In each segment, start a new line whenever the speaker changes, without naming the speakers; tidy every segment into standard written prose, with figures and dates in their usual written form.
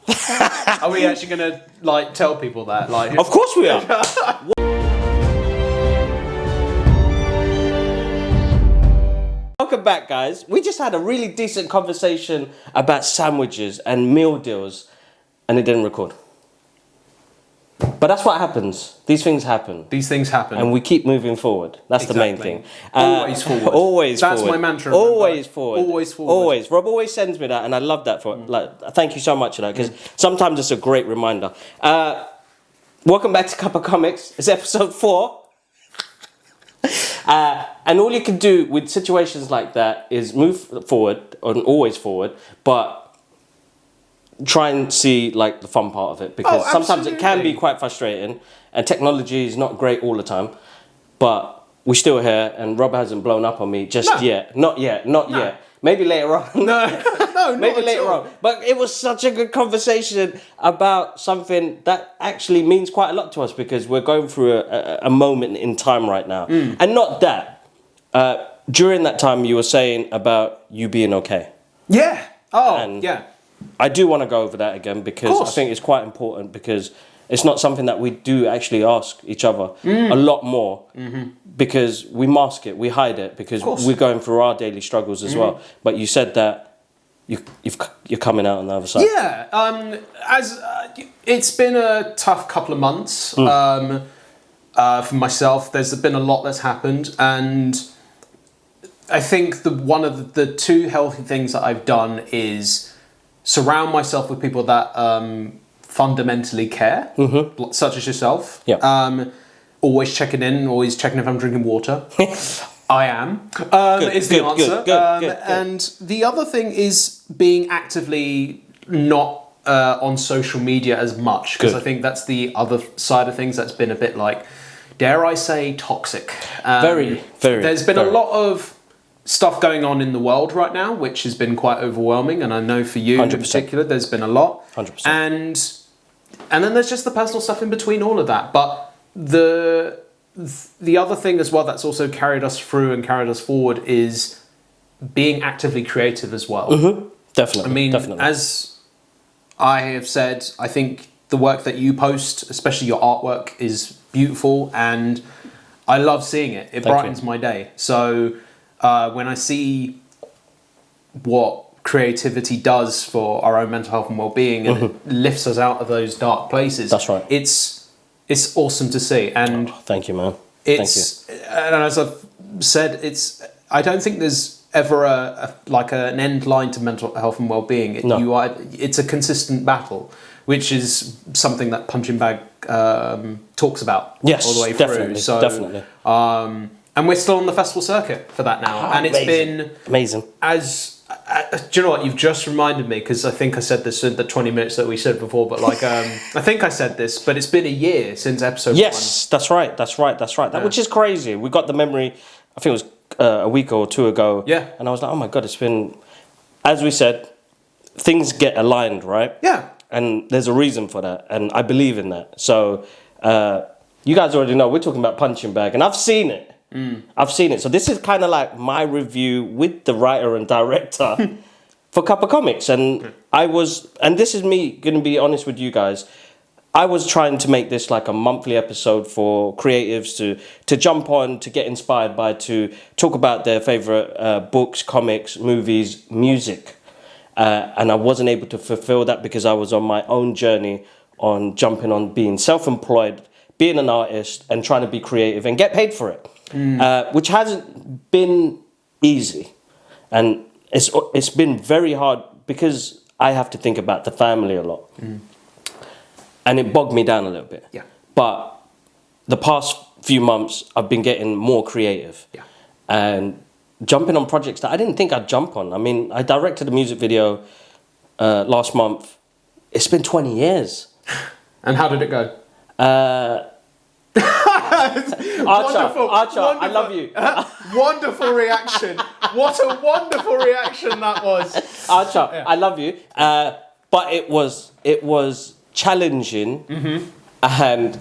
Are we actually going to like tell people that? Like,
Of course we are. Welcome back, guys. We just had a really decent conversation about sandwiches and meal deals, and it didn't record. But that's what happens. These things happen.
These things happen.
And we keep moving forward. That's the main thing.
Always forward.
Always
That's
forward.
my mantra.
Always forward.
Always forward.
Always. Rob always sends me that, and I love that for thank you so much for that, because sometimes it's a great reminder. Welcome back to Cuppa Comics. It's episode 4. And all you can do with situations like that is move forward, and always forward, but try and see like the fun part of it, because sometimes it can be quite frustrating, and technology is not great all the time, but we're still here, and Rob hasn't blown up on me just yet. Not yet. Maybe later on.
No,
maybe later on. But it was such a good conversation about something that actually means quite a lot to us, because we're going through a moment in time right now. And not that. During that time, you were saying about you being okay.
Yeah. Oh,
and
yeah.
I do want to go over that again, because I think it's quite important, because it's not something that we do actually ask each other a lot more, because we mask it, we hide it, because we're going through our daily struggles as well. But you said that you're coming out on the other side.
Yeah, it's been a tough couple of months for myself. There's been a lot that's happened, and I think one of the two healthy things that I've done is surround myself with people that fundamentally care, such as yourself.
Yeah.
Always checking in, always checking if I'm drinking water. I am. Is the answer.
Good.
And the other thing is being actively not on social media as much, because I think that's the other side of things that's been a bit like, dare I say, toxic.
Very.
There's been a lot of stuff going on in the world right now, which has been quite overwhelming, and I know for you 100%. In particular, there's been a lot.
100%.
And then there's just the personal stuff in between all of that. But the other thing as well that's also carried us through and carried us forward is being actively creative as well.
Definitely.
I mean, as I have said, I think the work that you post, especially your artwork, is beautiful, and I love seeing it. It brightens my day. So when I see what creativity does for our own mental health and well-being, and it lifts us out of those dark places.
That's right.
It's awesome to see. And
thank you, man.
And as I've said, I don't think there's ever an end line to mental health and well-being. It's a consistent battle, which is something that Punching Bag talks about all the way through. So,
definitely.
And we're still on the festival circuit for that now. And it's been
amazing.
Do you know what? You've just reminded me, because I think I said this in the 20 minutes that we said before, but I think I said this, but it's been a year since episode 1.
Yes, that's right. Yeah. Which is crazy. We got the memory, I think it was a week or two ago.
Yeah.
And I was like, oh my God, it's been, as we said, things get aligned, right?
Yeah.
And there's a reason for that. And I believe in that. So you guys already know, we're talking about Punching Bag, and I've seen it. I've seen it. So this is kind of like my review with the writer and director for Cuppa Comics. And and this is me going to be honest with you guys, I was trying to make this like a monthly episode for creatives to jump on, to get inspired by, to talk about their favorite books, comics, movies, music. And I wasn't able to fulfill that because I was on my own journey on jumping on being self-employed, being an artist, and trying to be creative and get paid for it. Which hasn't been easy, and it's been very hard because I have to think about the family a lot, and it bogged me down a little bit.
Yeah.
But the past few months, I've been getting more creative, and jumping on projects that I didn't think I'd jump on. I mean, I directed a music video last month. It's been 20 years.
And how did it go?
Archer, I love you.
Wonderful reaction. What a wonderful reaction that was.
Archer, I love you. But it was challenging, and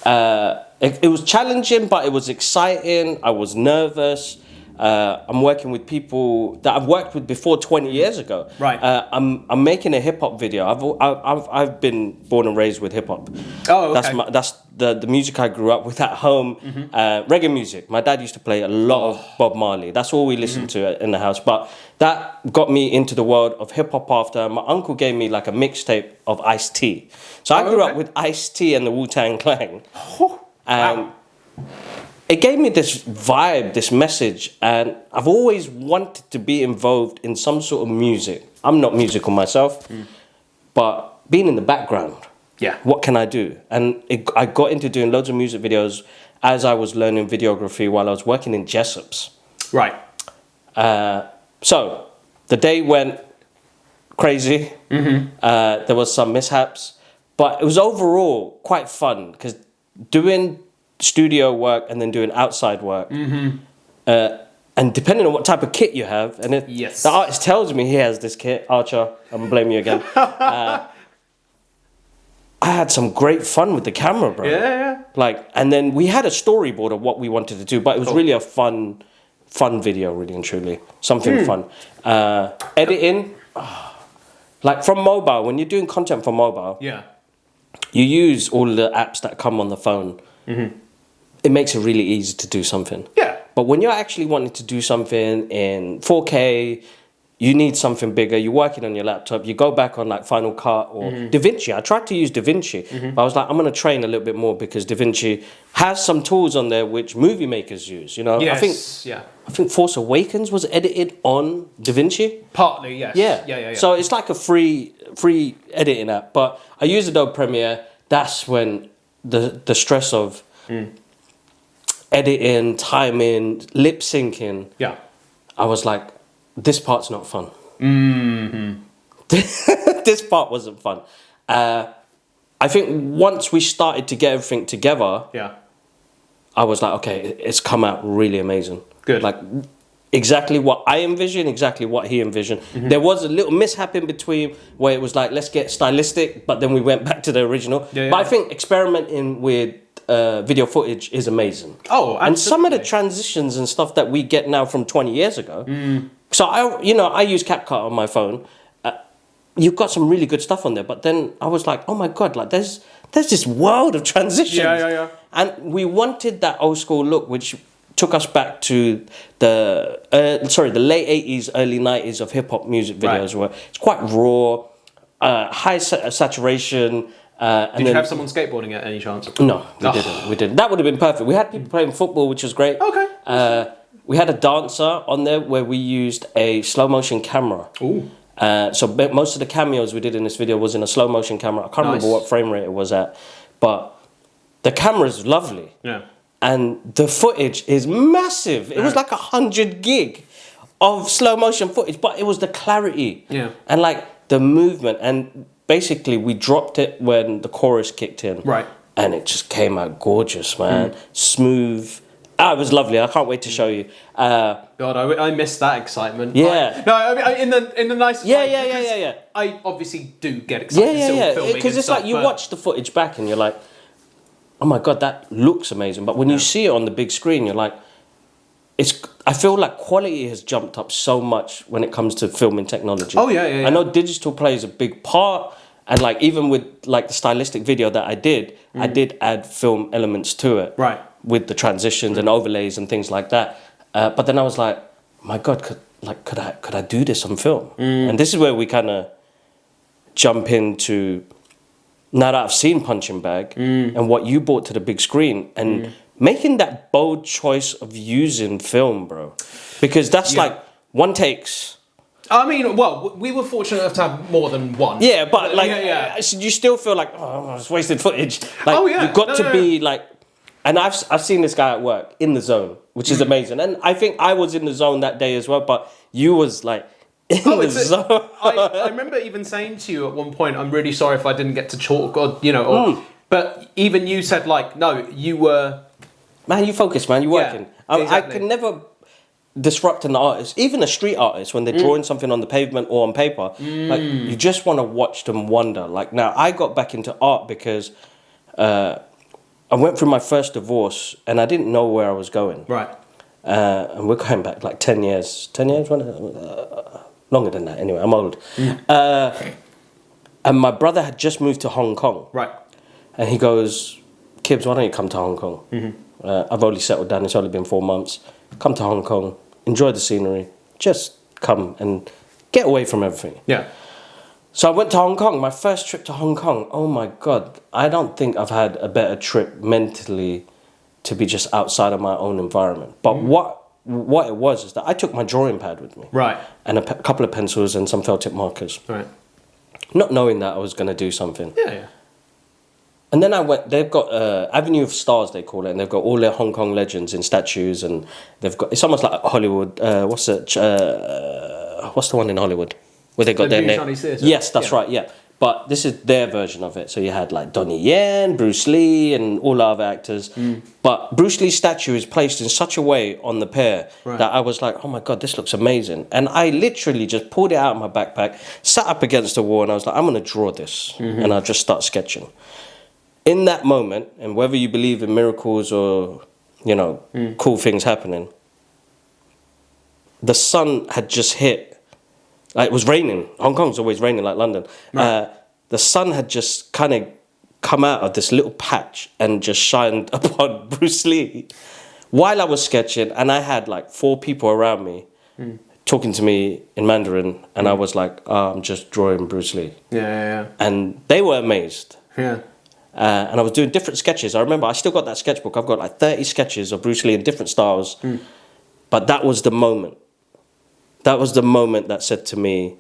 it was challenging, but it was exciting. I was nervous. I'm working with people that I've worked with before 20 years ago.
Right.
I'm making a hip hop video. I've been born and raised with hip hop.
Oh, okay.
That's the music I grew up with at home. Reggae music. My dad used to play a lot of Bob Marley. That's all we listened to in the house. But that got me into the world of hip hop after my uncle gave me like a mixtape of Ice-T. So I grew up with Ice-T and the Wu-Tang Clan. And it gave me this vibe, this message, and I've always wanted to be involved in some sort of music. I'm not musical myself, but being in the background, what can I do? And I got into doing loads of music videos as I was learning videography while I was working in Jessop's.
Right.
So the day went crazy. There was some mishaps, but it was overall quite fun because doing studio work and then doing outside work, and depending on what type of kit you have, and if the artist tells me he has this kit, Archer, I'm gonna blame you again. I had some great fun with the camera, bro.
Yeah.
Like, and then we had a storyboard of what we wanted to do, but it was really a fun video, really and truly, something fun. Editing, like from mobile, when you're doing content for mobile, you use all the apps that come on the phone. It makes it really easy to do something.
Yeah.
But when you're actually wanting to do something in 4K, you need something bigger. You're working on your laptop. You go back on like Final Cut or DaVinci. I tried to use DaVinci, but I was like, I'm going to train a little bit more because DaVinci has some tools on there which movie makers use. You know, I think Force Awakens was edited on DaVinci.
Partly, yes.
Yeah. So it's like a free editing app. But I use Adobe Premiere. That's when the stress of editing, timing, lip syncing.
Yeah.
I was like, this part's not fun. This part wasn't fun. I think once we started to get everything together, I was like, okay, it's come out really amazing.
Good.
Like exactly what I envisioned, exactly what he envisioned. There was a little mishap in between where it was like, let's get stylistic, but then we went back to the original. But I think experimenting with video footage is amazing.
Oh, absolutely.
And some of the transitions and stuff that we get now from 20 years ago. So I use CapCut on my phone. You've got some really good stuff on there, but then I was like, oh my god, like there's this world of transitions.
Yeah.
And we wanted that old school look, which took us back to the late 80s, early 90s of hip hop music videos, where it's quite raw, high saturation.
Did you have someone skateboarding at any chance?
No, we didn't. That would have been perfect. We had people playing football, which was great.
Okay.
We had a dancer on there where we used a slow motion camera.
Ooh.
So most of the cameos we did in this video was in a slow motion camera. I can't remember what frame rate it was at, but the camera is lovely.
Yeah.
And the footage is massive. It was like 100 gig of slow motion footage, but it was the clarity.
Yeah.
And like the movement. And basically we dropped it when the chorus kicked in.
Right.
And it just came out gorgeous, man. Smooth. It was lovely. I can't wait to show you.
God, I miss that excitement.
Yeah.
I mean, in the nicest way.
Yeah.
I obviously do get excited.
Yeah.
Filming
because it's like you watch the footage back and you're like, oh my god, that looks amazing. But when you see it on the big screen, you're like, I feel like quality has jumped up so much when it comes to filming technology.
Oh yeah.
I know digital plays a big part, and like even with like the stylistic video that I did add film elements to it.
Right.
With the transitions and overlays and things like that. But then I was like, my god, could I do this on film? And this is where we kind of jump into, now that I've seen Punching Bag and what you brought to the big screen and making that bold choice of using film, bro. Because that's like one takes.
I mean, well, we were fortunate enough to have more than one.
Yeah, but like, you still feel like, oh, it's wasted footage. Like, you've got to be like, and I've seen this guy at work in the zone, which is amazing. And I think I was in the zone that day as well, but you was like in the zone.
I remember even saying to you at one point, I'm really sorry if I didn't get to talk, but even you said like, no, you were...
Man, you focus, man, you're working.
Exactly.
I can never disrupt an artist, even a street artist, when they're drawing something on the pavement or on paper. Like, you just want to watch them wonder. Like, now, I got back into art because... I went through my first divorce and I didn't know where I was going.
Right.
and we're going back like 10 years. 10 years? Longer than that, anyway. I'm old. And my brother had just moved to Hong Kong.
Right.
And he goes, Kibbs, why don't you come to Hong Kong? I've only settled down. It's only been 4 months. Come to Hong Kong. Enjoy the scenery. Just come and get away from everything.
Yeah.
So I went to Hong Kong. My first trip to Hong Kong. Oh my God. I don't think I've had a better trip mentally to be just outside of my own environment. But what it was is that I took my drawing pad with me.
Right.
And a couple of pencils and some felt tip markers.
Right.
Not knowing that I was going to do something.
Yeah.
And then I went, they've got Avenue of Stars, they call it, and they've got all their Hong Kong legends in statues, and they've got, it's almost like Hollywood, what's the one in Hollywood? Where they got their name.
Chinese Theatre.
Yes, that's right, yeah. But this is their version of it. So you had like Donnie Yen, Bruce Lee, and all the other actors. But Bruce Lee's statue is placed in such a way on the pier that I was like, oh my God, this looks amazing. And I literally just pulled it out of my backpack, sat up against the wall, and I was like, I'm going to draw this. And I'll just start sketching. In that moment, and whether you believe in miracles or, you know, cool things happening, the sun had just hit. Like, it was raining. Hong Kong's always raining like London. Right. The sun had just kind of come out of this little patch and just shined upon Bruce Lee while I was sketching. And I had like 4 people around me talking to me in Mandarin. And I was like, oh, I'm just drawing Bruce Lee.
Yeah.
And they were amazed.
Yeah.
And I was doing different sketches. I remember I still got that sketchbook. I've got like 30 sketches of Bruce Lee in different styles. But that was the moment. That was the moment that said to me,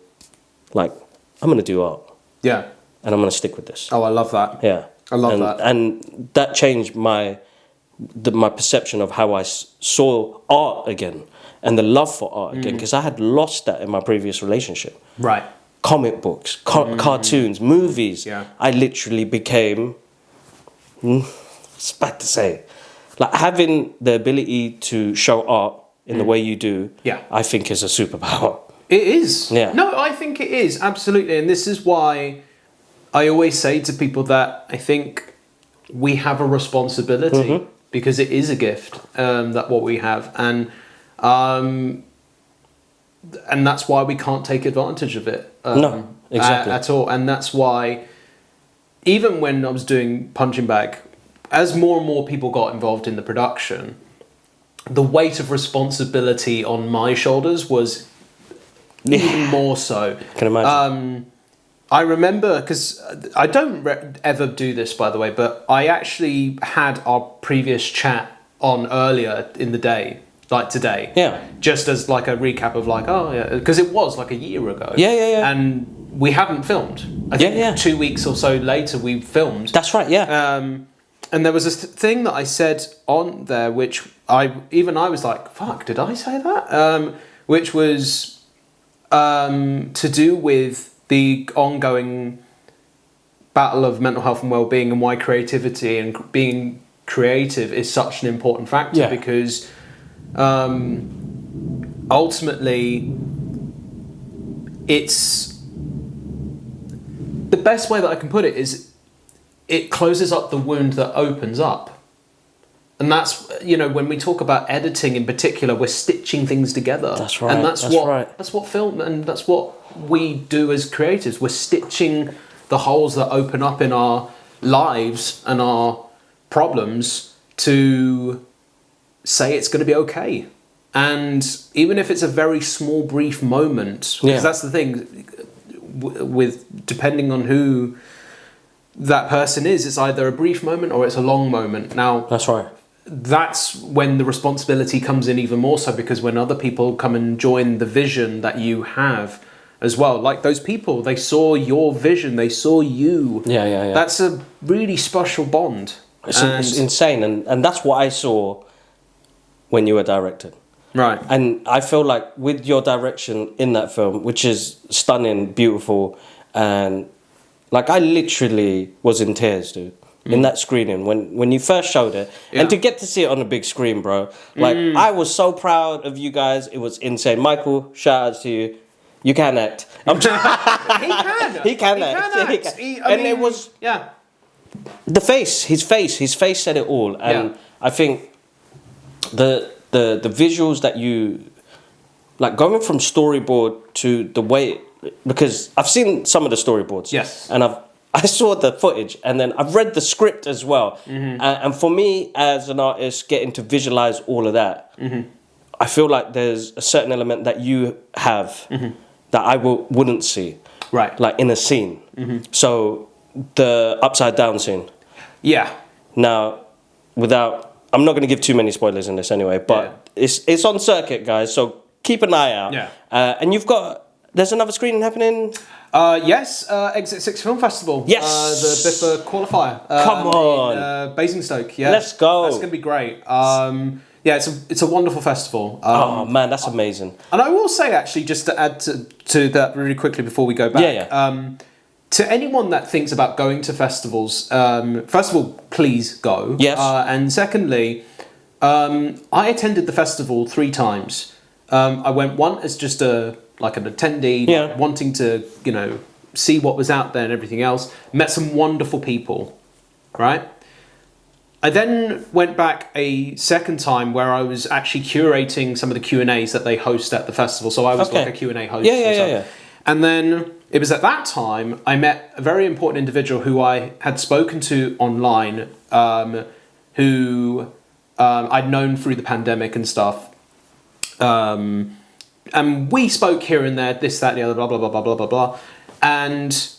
like, I'm going to do art. Yeah. And I'm going to stick with this.
Oh, I love that.
Yeah.
I love that.
And that changed my perception of how I saw art again and the love for art again, because I had lost that in my previous relationship.
Right.
Comic books, cartoons, movies.
Yeah.
I literally became, it's bad to say, like having the ability to show art in the way you do, I think is a superpower.
It is.
Yeah.
No, I think it is, absolutely. And this is why I always say to people that I think we have a responsibility because it is a gift, that what we have. And that's why we can't take advantage of it.
No, exactly.
At all. And that's why, even when I was doing Punching Bag, as more and more people got involved in the production, the weight of responsibility on my shoulders was even more so.
I can imagine.
I remember, because I don't ever do this, by the way, but I actually had our previous chat on earlier in the day, like today.
Yeah.
Just as like a recap of like, oh yeah, because it was like a year ago.
Yeah.
And we hadn't filmed. I think 2 weeks or so later we filmed.
That's right, yeah.
And there was this thing that I said on there, which I was like, fuck, did I say that? Which was to do with the ongoing battle of mental health and well-being, and why creativity and being creative is such an important factor, because ultimately it's the best way that I can put it is it closes up the wound that opens up. And that's, you know, when we talk about editing in particular, we're stitching things together.
That's right.
And that's what film, and that's what we do as creatives. We're stitching the holes that open up in our lives and our problems to say it's going to be okay. And even if it's a very small, brief moment, because that's the thing with depending on who that person is, it's either a brief moment or it's a long moment. Now,
that's right.
That's when the responsibility comes in even more so, because when other people come and join the vision that you have as well, like those people, they saw your vision, they saw you.
Yeah.
That's a really special bond.
It's insane, and that's what I saw when you were directed.
Right.
And I feel like with your direction in that film, which is stunning, beautiful, and like I literally was in tears, dude. In that screening, when you first showed it, and to get to see it on a big screen, bro, like I was so proud of you guys. It was insane. Michael, shout out to you. You can act. He can act. It was his face said it all, and I think the the visuals that you like going from storyboard to the way, because I've seen some of the storyboards.
Yes.
And I saw the footage, and then I've read the script as well. And for me, as an artist, getting to visualize all of that, I feel like there's a certain element that you have that I wouldn't see,
Right.
like in a scene. So the upside down scene.
Yeah.
Now, I'm not going to give too many spoilers in this anyway, but it's on circuit, guys. So keep an eye out.
Yeah.
And there's another screening happening.
Yes, Exit 6 Film Festival.
Yes.
The Biffa qualifier.
Come on.
In, Basingstoke. Yeah.
Let's go.
That's going to be great. Yeah, it's a wonderful festival.
Oh man, that's amazing.
And I will say, actually, just to add to that really quickly before we go back. To anyone that thinks about going to festivals, first of all, please go.
Yes.
And secondly, I attended the festival 3 times. I went one as just an attendee, wanting to, see what was out there and everything else. Met some wonderful people, right? I then went back a second time where I was actually curating some of the Q&As that they host at the festival. So I was like a Q&A host.
Yeah.
And then it was at that time I met a very important individual who I had spoken to online, who I'd known through the pandemic and stuff. And we spoke here and there, this, that, the other, blah, blah, blah, blah, blah, blah, blah. And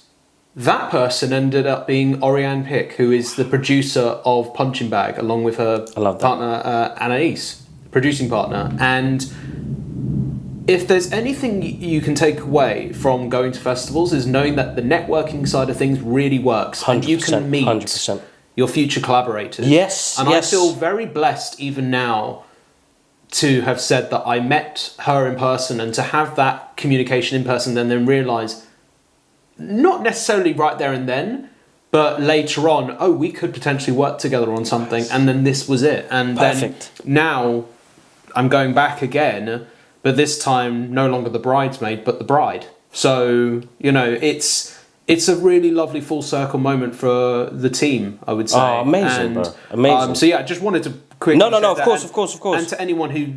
that person ended up being Oriane Pick, who is the producer of Punching Bag, along with her partner, Anais, producing partner. And if there's anything you can take away from going to festivals is knowing that the networking side of things really works.
100%,
and you can meet
100%.
your future collaborators.
Yes,
and I feel very blessed even now to have said that I met her in person and to have that communication in person and then realise, not necessarily right there and then, but later on, we could potentially work together on something, and then this was it. And
Perfect.
Then now I'm going back again, but this time no longer the bridesmaid, but the bride. So, it's a really lovely full circle moment for the team, I would say.
Oh, amazing, bro. Amazing.
So yeah, I just wanted to quickly...
No, of course.
And to anyone who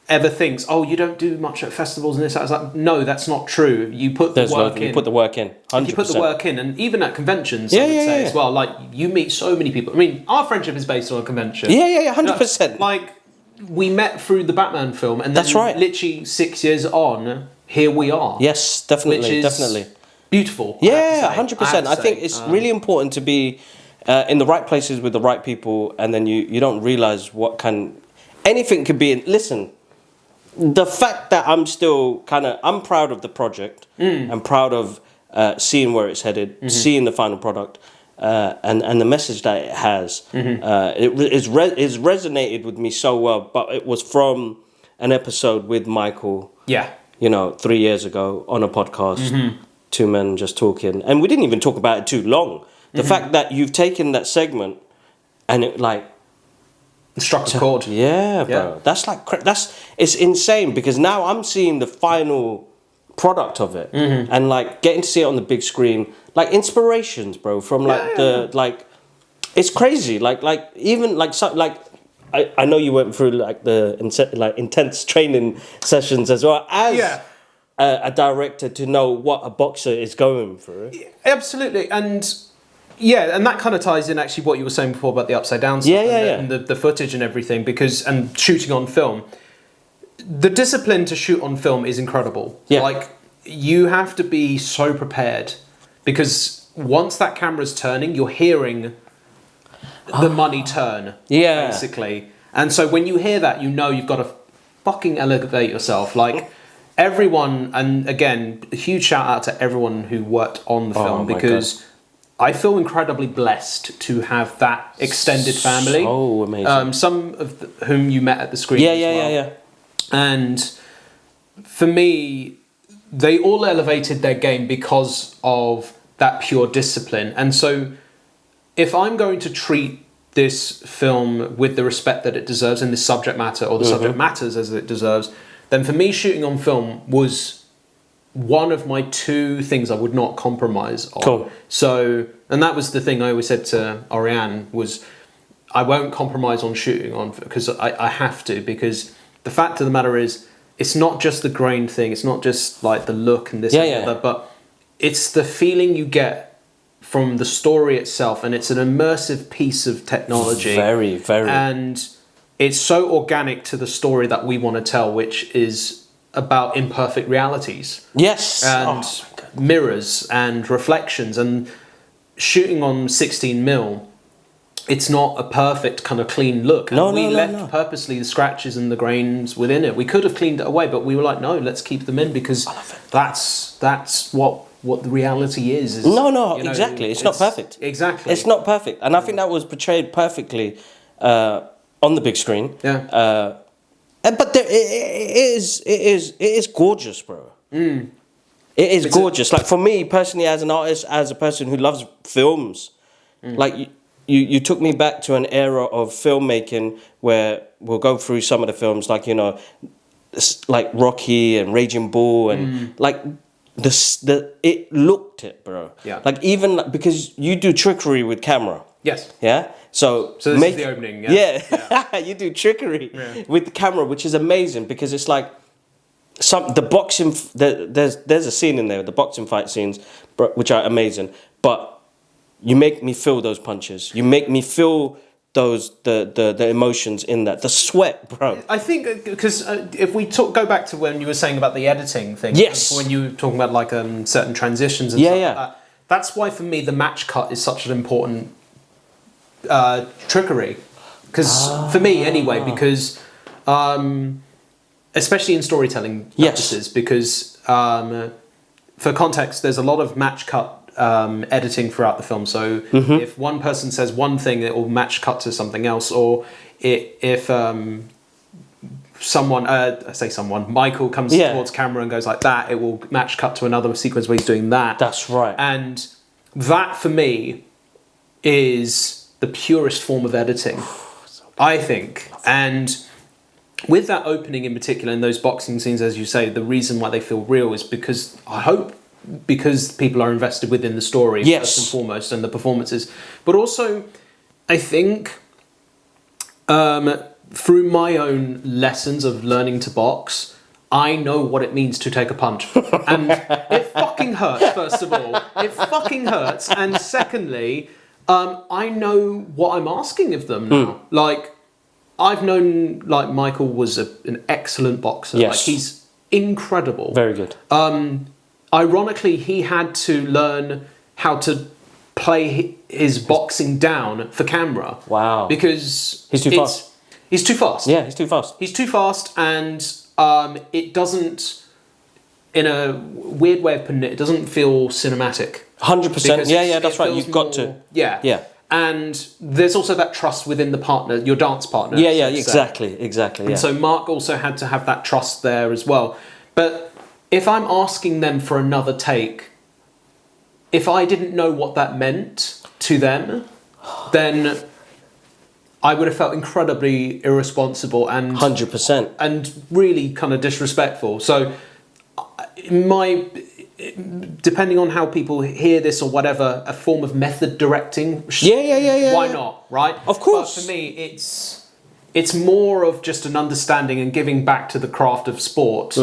ever thinks, you don't do much at festivals and this, I was like, no, that's not true. You put the work in.
You put the work in, 100%.
You put the work in, and even at conventions, I would say as well, like, you meet so many people. I mean, our friendship is based on a convention.
Yeah, 100%.
Like, we met through the Batman film, and then
that's right.
Literally 6 years on, here we are.
Yes, definitely,
which is
definitely.
Beautiful.
Yeah, 100%. I think it's really important to be in the right places with the right people, and then you don't realise anything could be... Listen, the fact that I'm still I'm proud of the project. I'm proud of seeing where it's headed, seeing the final product, and the message that it has. It's resonated with me so well, but it was from an episode with Michael.
Yeah.
3 years ago on a podcast, 2 men just talking, and we didn't even talk about it too long. The fact that you've taken that segment and it
struck a chord.
Yeah, bro. Yeah. It's insane, because now I'm seeing the final product of it, and getting to see it on the big screen, inspirations, bro, from it's crazy. I know you went through the intense training sessions as well as a director to know what a boxer is going through.
Absolutely, and that kind of ties in actually what you were saying before about the upside down stuff and the footage and everything, and shooting on film. The discipline to shoot on film is incredible. Yeah. You have to be so prepared, because once that camera's turning, you're hearing the money turn, basically. And so when you hear that, you've got to fucking elevate yourself. Everyone, and again, a huge shout out to everyone who worked on the film, because I feel incredibly blessed to have that extended family.
So amazing.
Some of whom you met at the screen as well. Yeah. And for me, they all elevated their game because of that pure discipline. And so if I'm going to treat this film with the respect that it deserves in this subject matter, or the subject matters as it deserves, then for me, shooting on film was one of my 2 things I would not compromise on.
Cool.
So, and that was the thing I always said to Oriane, was I won't compromise on shooting on, because I have to, because the fact of the matter is, it's not just the grain thing. It's not just like the look and this and the other, but it's the feeling you get from the story itself, and it's an immersive piece of technology.
Very, very.
And it's so organic to the story that we want to tell, which is about imperfect realities.
Yes.
And mirrors and reflections, and shooting on 16mm. It's not a perfect kind of clean look. And we left purposely the scratches and the grains within it. We could have cleaned it away, but we were like, no, let's keep them in, because that's what the reality is.
Exactly. It's not perfect.
Exactly.
It's not perfect. And I think that was portrayed perfectly on the big screen.
Yeah.
But it is gorgeous, bro. It is gorgeous. Like, for me personally, as an artist, as a person who loves films, like you took me back to an era of filmmaking where we'll go through some of the films, like, you know, like Rocky and Raging Bull, and like it looked it, bro.
Yeah.
Like, even because you do trickery with camera.
Yes.
Yeah. So
this is the opening.
Yeah. You do trickery with the camera, which is amazing, because it's like the boxing. There's a scene in there, the boxing fight scenes, which are amazing. But you make me feel those punches. You make me feel the emotions in that. The sweat, bro.
I think because if we go back to when you were saying about the editing thing.
Yes.
When you were talking about like certain transitions and stuff like that. That's why for me the match cut is such an important trickery. Because for me anyway, because especially in storytelling purposes, because for context, there's a lot of match cut editing throughout the film. So if one person says one thing, it will match cut to something else. Or if Michael comes towards camera and goes like that, it will match cut to another sequence where he's doing that.
That's right.
And that for me is the purest form of editing, I think. And with that opening in particular, in those boxing scenes, as you say, the reason why they feel real is because because people are invested within the story, first and foremost, and the performances. But also, I think, through my own lessons of learning to box, I know what it means to take a punch. And it fucking hurts, first of all. It fucking hurts. And secondly, I know what I'm asking of them now. Like, I've known, like, Michael was an excellent boxer.
Yes.
Like, he's incredible.
Very good.
Ironically, he had to learn how to play his boxing down for camera.
Wow.
Because
he's too fast.
He's too fast.
Yeah, he's too fast.
He's too fast, and it doesn't, in a weird way of putting it, it doesn't feel cinematic.
100%. Yeah, that's right. You've got to.
Yeah. And there's also that trust within the partner, your dance partner.
Yeah, exactly.
And so Mark also had to have that trust there as well. But if I'm asking them for another take, if I didn't know what that meant to them, then I would have felt incredibly irresponsible and
100%,
and really kind of disrespectful. So, depending on how people hear this or whatever, a form of method directing. Why not, right?
Of course.
But for me, it's more of just an understanding and giving back to the craft of sport.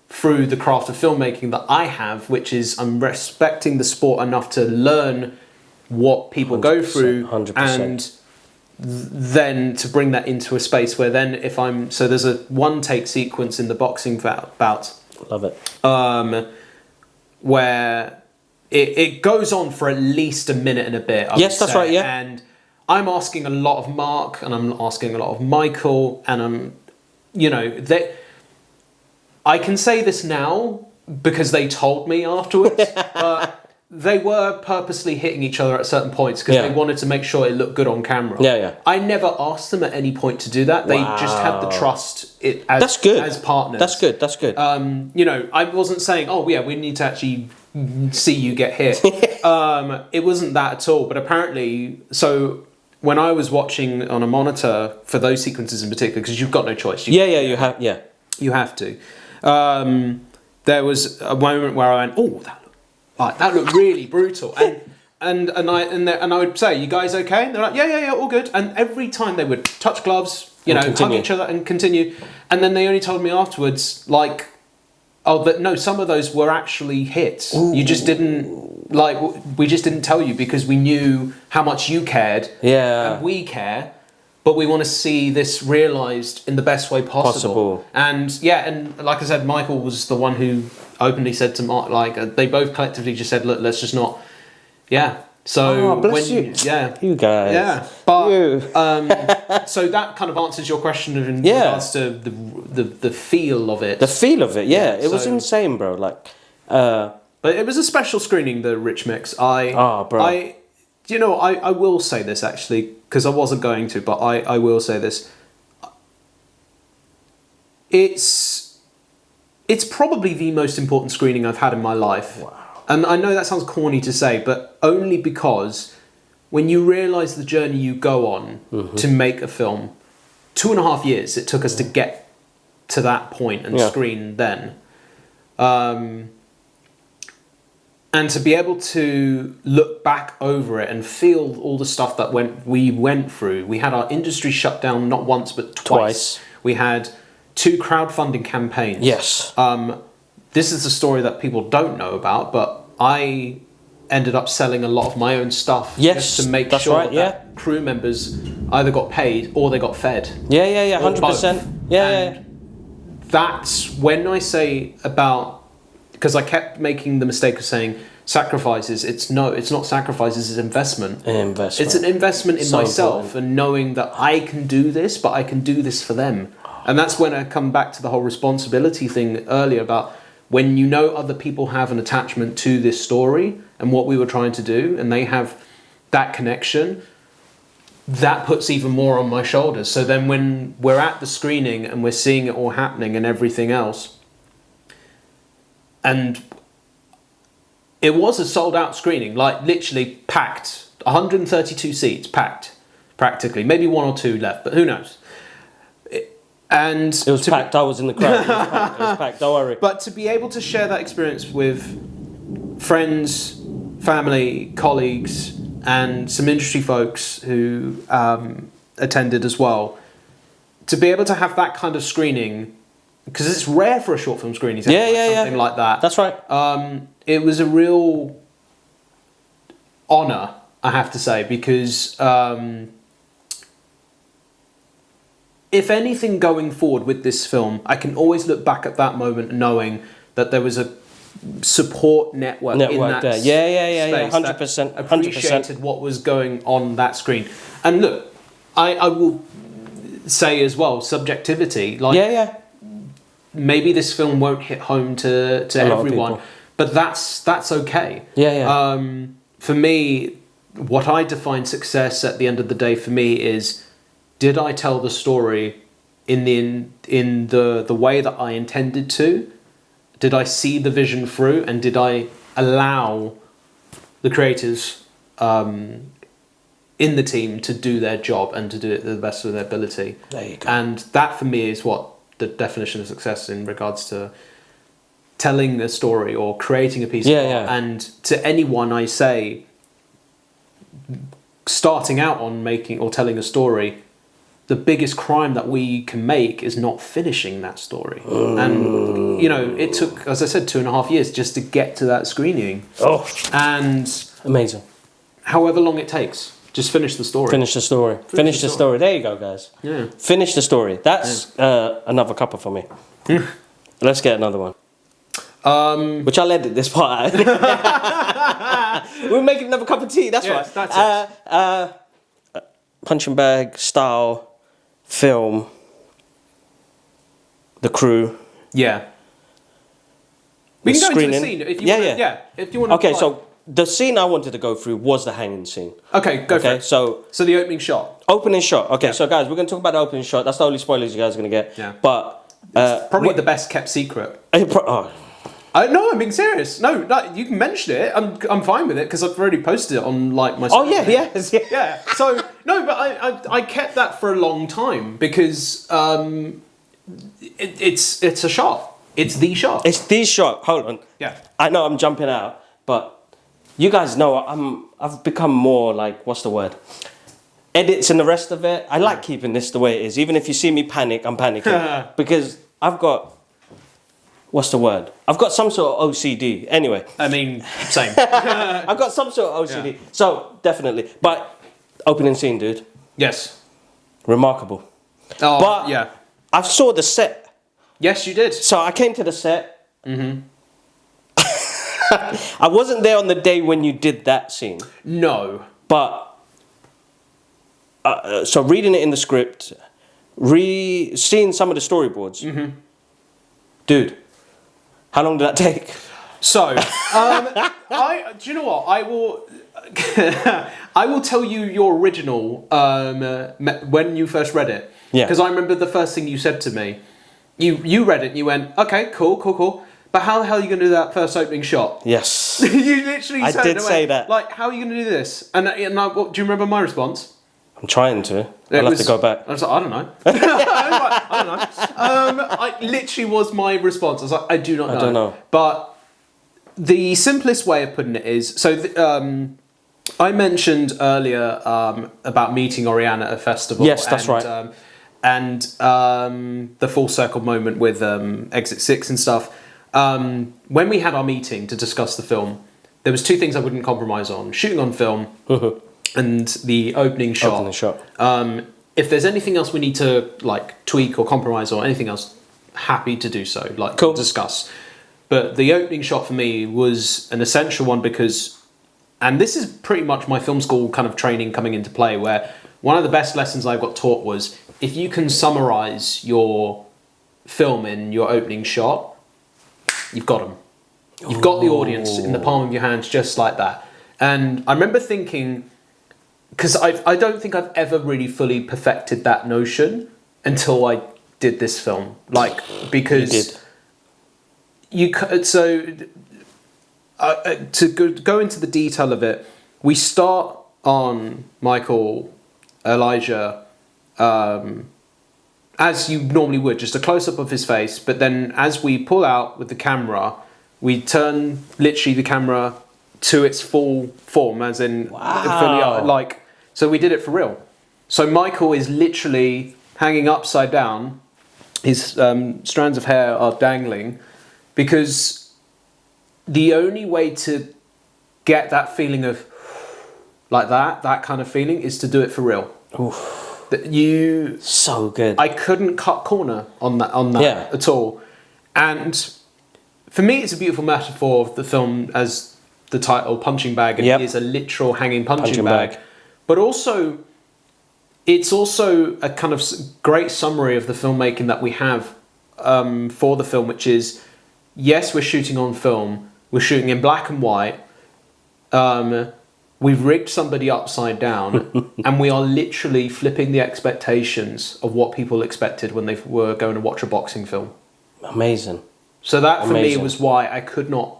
Through the craft of filmmaking that I have, which is I'm respecting the sport enough to learn what people go through
100%.
and then to bring that into a space where then so there's a one take sequence in the boxing bout.
Love it.
Where it goes on for at least a minute and a bit.
Yes, that's right, yeah.
And I'm asking a lot of Mark and I'm asking a lot of Michael and I can say this now because they told me afterwards, but they were purposely hitting each other at certain points because they wanted to make sure it looked good on camera.
Yeah.
I never asked them at any point to do that. They just had the trust as partners.
That's good.
I wasn't saying, oh yeah, we need to actually see you get hit. It wasn't that at all. But apparently, so when I was watching on a monitor for those sequences in particular, because you've got no choice.
You have
to. There was a moment where I went, oh, that looked really brutal, and I would say, you guys okay? And they're like, yeah, all good. And every time they would touch gloves, hug each other and continue. And then they only told me afterwards, like, oh, that no, some of those were actually hits. Ooh. You just didn't, like, we just didn't tell you because we knew how much you cared.
Yeah.
And we care, but we want to see this realised in the best way possible. And and like I said, Michael was the one who openly said to Mark, like, they both collectively just said, look, let's just not, So
bless you. You guys.
Yeah. But so that kind of answers your question in regards to the feel of it.
The feel of it, it was insane, bro. Like,
but it was a special screening, the Rich Mix. I will say this actually, because I wasn't going to, but I will say this. It's probably the most important screening I've had in my life.
Wow.
And I know that sounds corny to say, but only because when you realise the journey you go on to make a film, 2.5 years it took us to get to that point and screen then. And to be able to look back over it and feel all the stuff that we went through. We had our industry shut down not once but twice. We had 2 crowdfunding campaigns.
Yes.
This is a story that people don't know about, but I ended up selling a lot of my own stuff just to make sure that crew members either got paid or they got fed.
100%.
That's when I say about, because I kept making the mistake of saying sacrifices. It's not sacrifices, it's investment. It's an investment in myself and knowing that I can do this, but I can do this for them. And that's when I come back to the whole responsibility thing earlier about when you know other people have an attachment to this story and what we were trying to do, and they have that connection, that puts even more on my shoulders. So then when we're at the screening and we're seeing it all happening and everything else, and it was a sold out screening, like literally packed, 132 seats packed, practically, maybe 1 or 2 left, but who knows. And
it was packed. I was in the crowd. It was packed. Don't worry.
But to be able to share that experience with friends, family, colleagues, and some industry folks who attended as well, to be able to have that kind of screening, because it's rare for a short film screening to have something like that.
That's right.
It was a real honour, I have to say, because if anything going forward with this film, I can always look back at that moment knowing that there was a support network in that
there.
space
100%.
that appreciated what was going on that screen. And look, I will say as well, subjectivity. Like, maybe this film won't hit home to everyone, but that's okay. For me, what I define success at the end of the day for me is, did I tell the story in the way that I intended to? Did I see the vision through? And did I allow the creators in the team to do their job and to do it to the best of their ability?
There you go.
And that for me is what the definition of success in regards to telling a story or creating a piece of art. And to anyone I say, starting out on making or telling a story, the biggest crime that we can make is not finishing that story. And, it took, as I said, 2.5 years just to get to that screening. And
amazing.
However long it takes, just finish the story.
Finish the story. Finish the story. There you go, guys.
Yeah.
Finish the story. That's another cuppa for me. Let's get another one. Which I'll edit this part out. We're making another cup of tea, that's right.
That's it.
Punching bag style film, the crew.
Yeah. We can go into the scene if you want. If you want.
Okay, so the scene I wanted to go through was the hanging scene.
Okay, go for it. So the opening shot.
Opening shot. Okay, so guys, we're going to talk about the opening shot. That's the only spoilers you guys are going to get.
Yeah.
But
it's probably the best kept secret. No, I'm being serious. No, you can mention it. I'm fine with it because I've already posted it on like my.
Oh yeah.
So no, but I kept that for a long time because it's a shot. It's the shot.
It's the shot. Hold on.
Yeah.
I know I'm jumping out, but you guys know I've become more like, what's the word? edits and the rest of it, I like keeping this the way it is. Even if you see me panic, I'm panicking. Because I've got... What's the word? I've got some sort of OCD. Anyway.
I mean, same.
I've got some sort of OCD. Yeah. So, definitely. But, opening scene, dude.
Yes.
Remarkable.
Oh,
but
yeah.
I saw the set.
Yes, you did.
So, I came to the set. Mm-hmm. I wasn't there on the day when you did that scene.
No.
But, so reading it in the script, seeing some of the storyboards. Mm-hmm. Dude. How long did that take?
So, do you know what? I will tell you your original when you first read it.
Yeah.
Because I remember the first thing you said to me. You read it and you went, okay, cool. But how the hell are you going to do that first opening shot?
Yes.
You literally said
I did say that.
Like, how are you going to do this? And do you remember my response?
I'm trying to. I'll have to go back.
I was like, I don't know. I don't know. I literally was my response. I was like, I do not know.
I don't know.
But the simplest way of putting it is, I mentioned earlier about meeting Oriana at a festival.
Yes, that's right.
And the full circle moment with Exit 6 and stuff. When we had our meeting to discuss the film, there was two things I wouldn't compromise on. Shooting on film. And the opening shot. If there's anything else we need to like tweak or compromise or anything else, happy to do so. Like discuss. But the opening shot for me was an essential one because, and this is pretty much my film school kind of training coming into play, where one of the best lessons I got taught was if you can summarize your film in your opening shot, you've got them. You've got the audience in the palm of your hands just like that. And I remember thinking, because I don't think I've ever really fully perfected that notion until I did this film. Like, because to go into the detail of it, we start on Michael, Elijah, as you normally would, just a close-up of his face, but then as we pull out with the camera, we turn literally the camera to its full form, as in fully, so we did it for real. So Michael is literally hanging upside down. His strands of hair are dangling, because the only way to get that feeling of like that kind of feeling is to do it for real.
Oof.
So
good.
I couldn't cut corner on that at all. And for me, it's a beautiful metaphor of the film, as the title, Punching Bag, and it is a literal hanging punching bag. But also, it's also a kind of great summary of the filmmaking that we have for the film, which is, yes, we're shooting on film, we're shooting in black and white, we've rigged somebody upside down, and we are literally flipping the expectations of what people expected when they were going to watch a boxing film.
Amazing.
So that, for me, was why I could not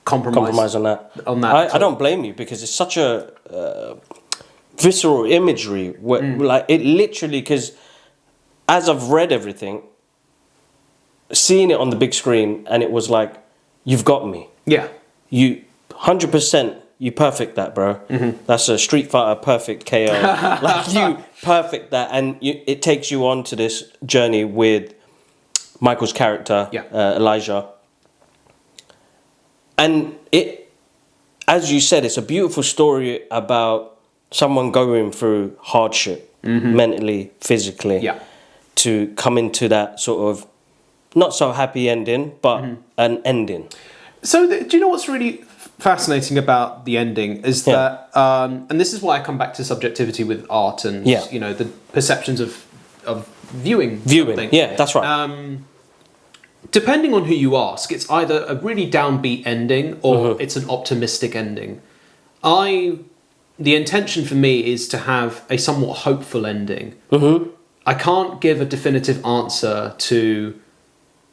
compromise
on that. I don't blame you, because it's such a visceral imagery. Like, it literally, because as I've read everything, seeing it on the big screen, and it was like, you've got me.
Yeah.
You 100%. You perfect that, bro. Mm-hmm. That's a Street Fighter perfect KO. Like, you perfect that, and it takes you on to this journey with Michael's character, Elijah. And it, as you said, it's a beautiful story about someone going through hardship, mentally, physically, to come into that sort of not so happy ending, but an ending. So
do you know what's really fascinating about the ending is that, and this is why I come back to subjectivity with art and the perceptions of viewing. Something.
Yeah, that's right.
Depending on who you ask, it's either a really downbeat ending or it's an optimistic ending. The intention for me is to have a somewhat hopeful ending. I can't give a definitive answer to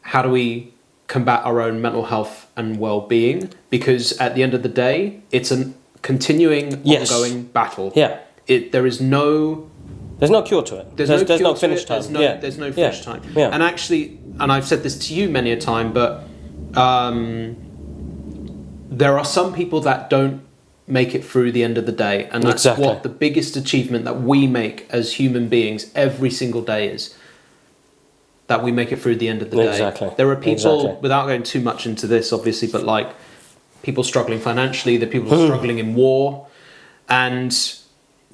how do we combat our own mental health and well-being, because at the end of the day, it's a continuing, ongoing battle.
Yeah.
There's no
cure to it. There's no finish time.
There's no finish time. Yeah. And actually, and I've said this to you many a time, but there are some people that don't make it through the end of the day. And that's
Exactly.
what the biggest achievement that we make as human beings every single day is. That we make it through the end of the day.
Exactly.
There are people,
Exactly.
without going too much into this, obviously, but like people struggling financially, the people struggling in war, and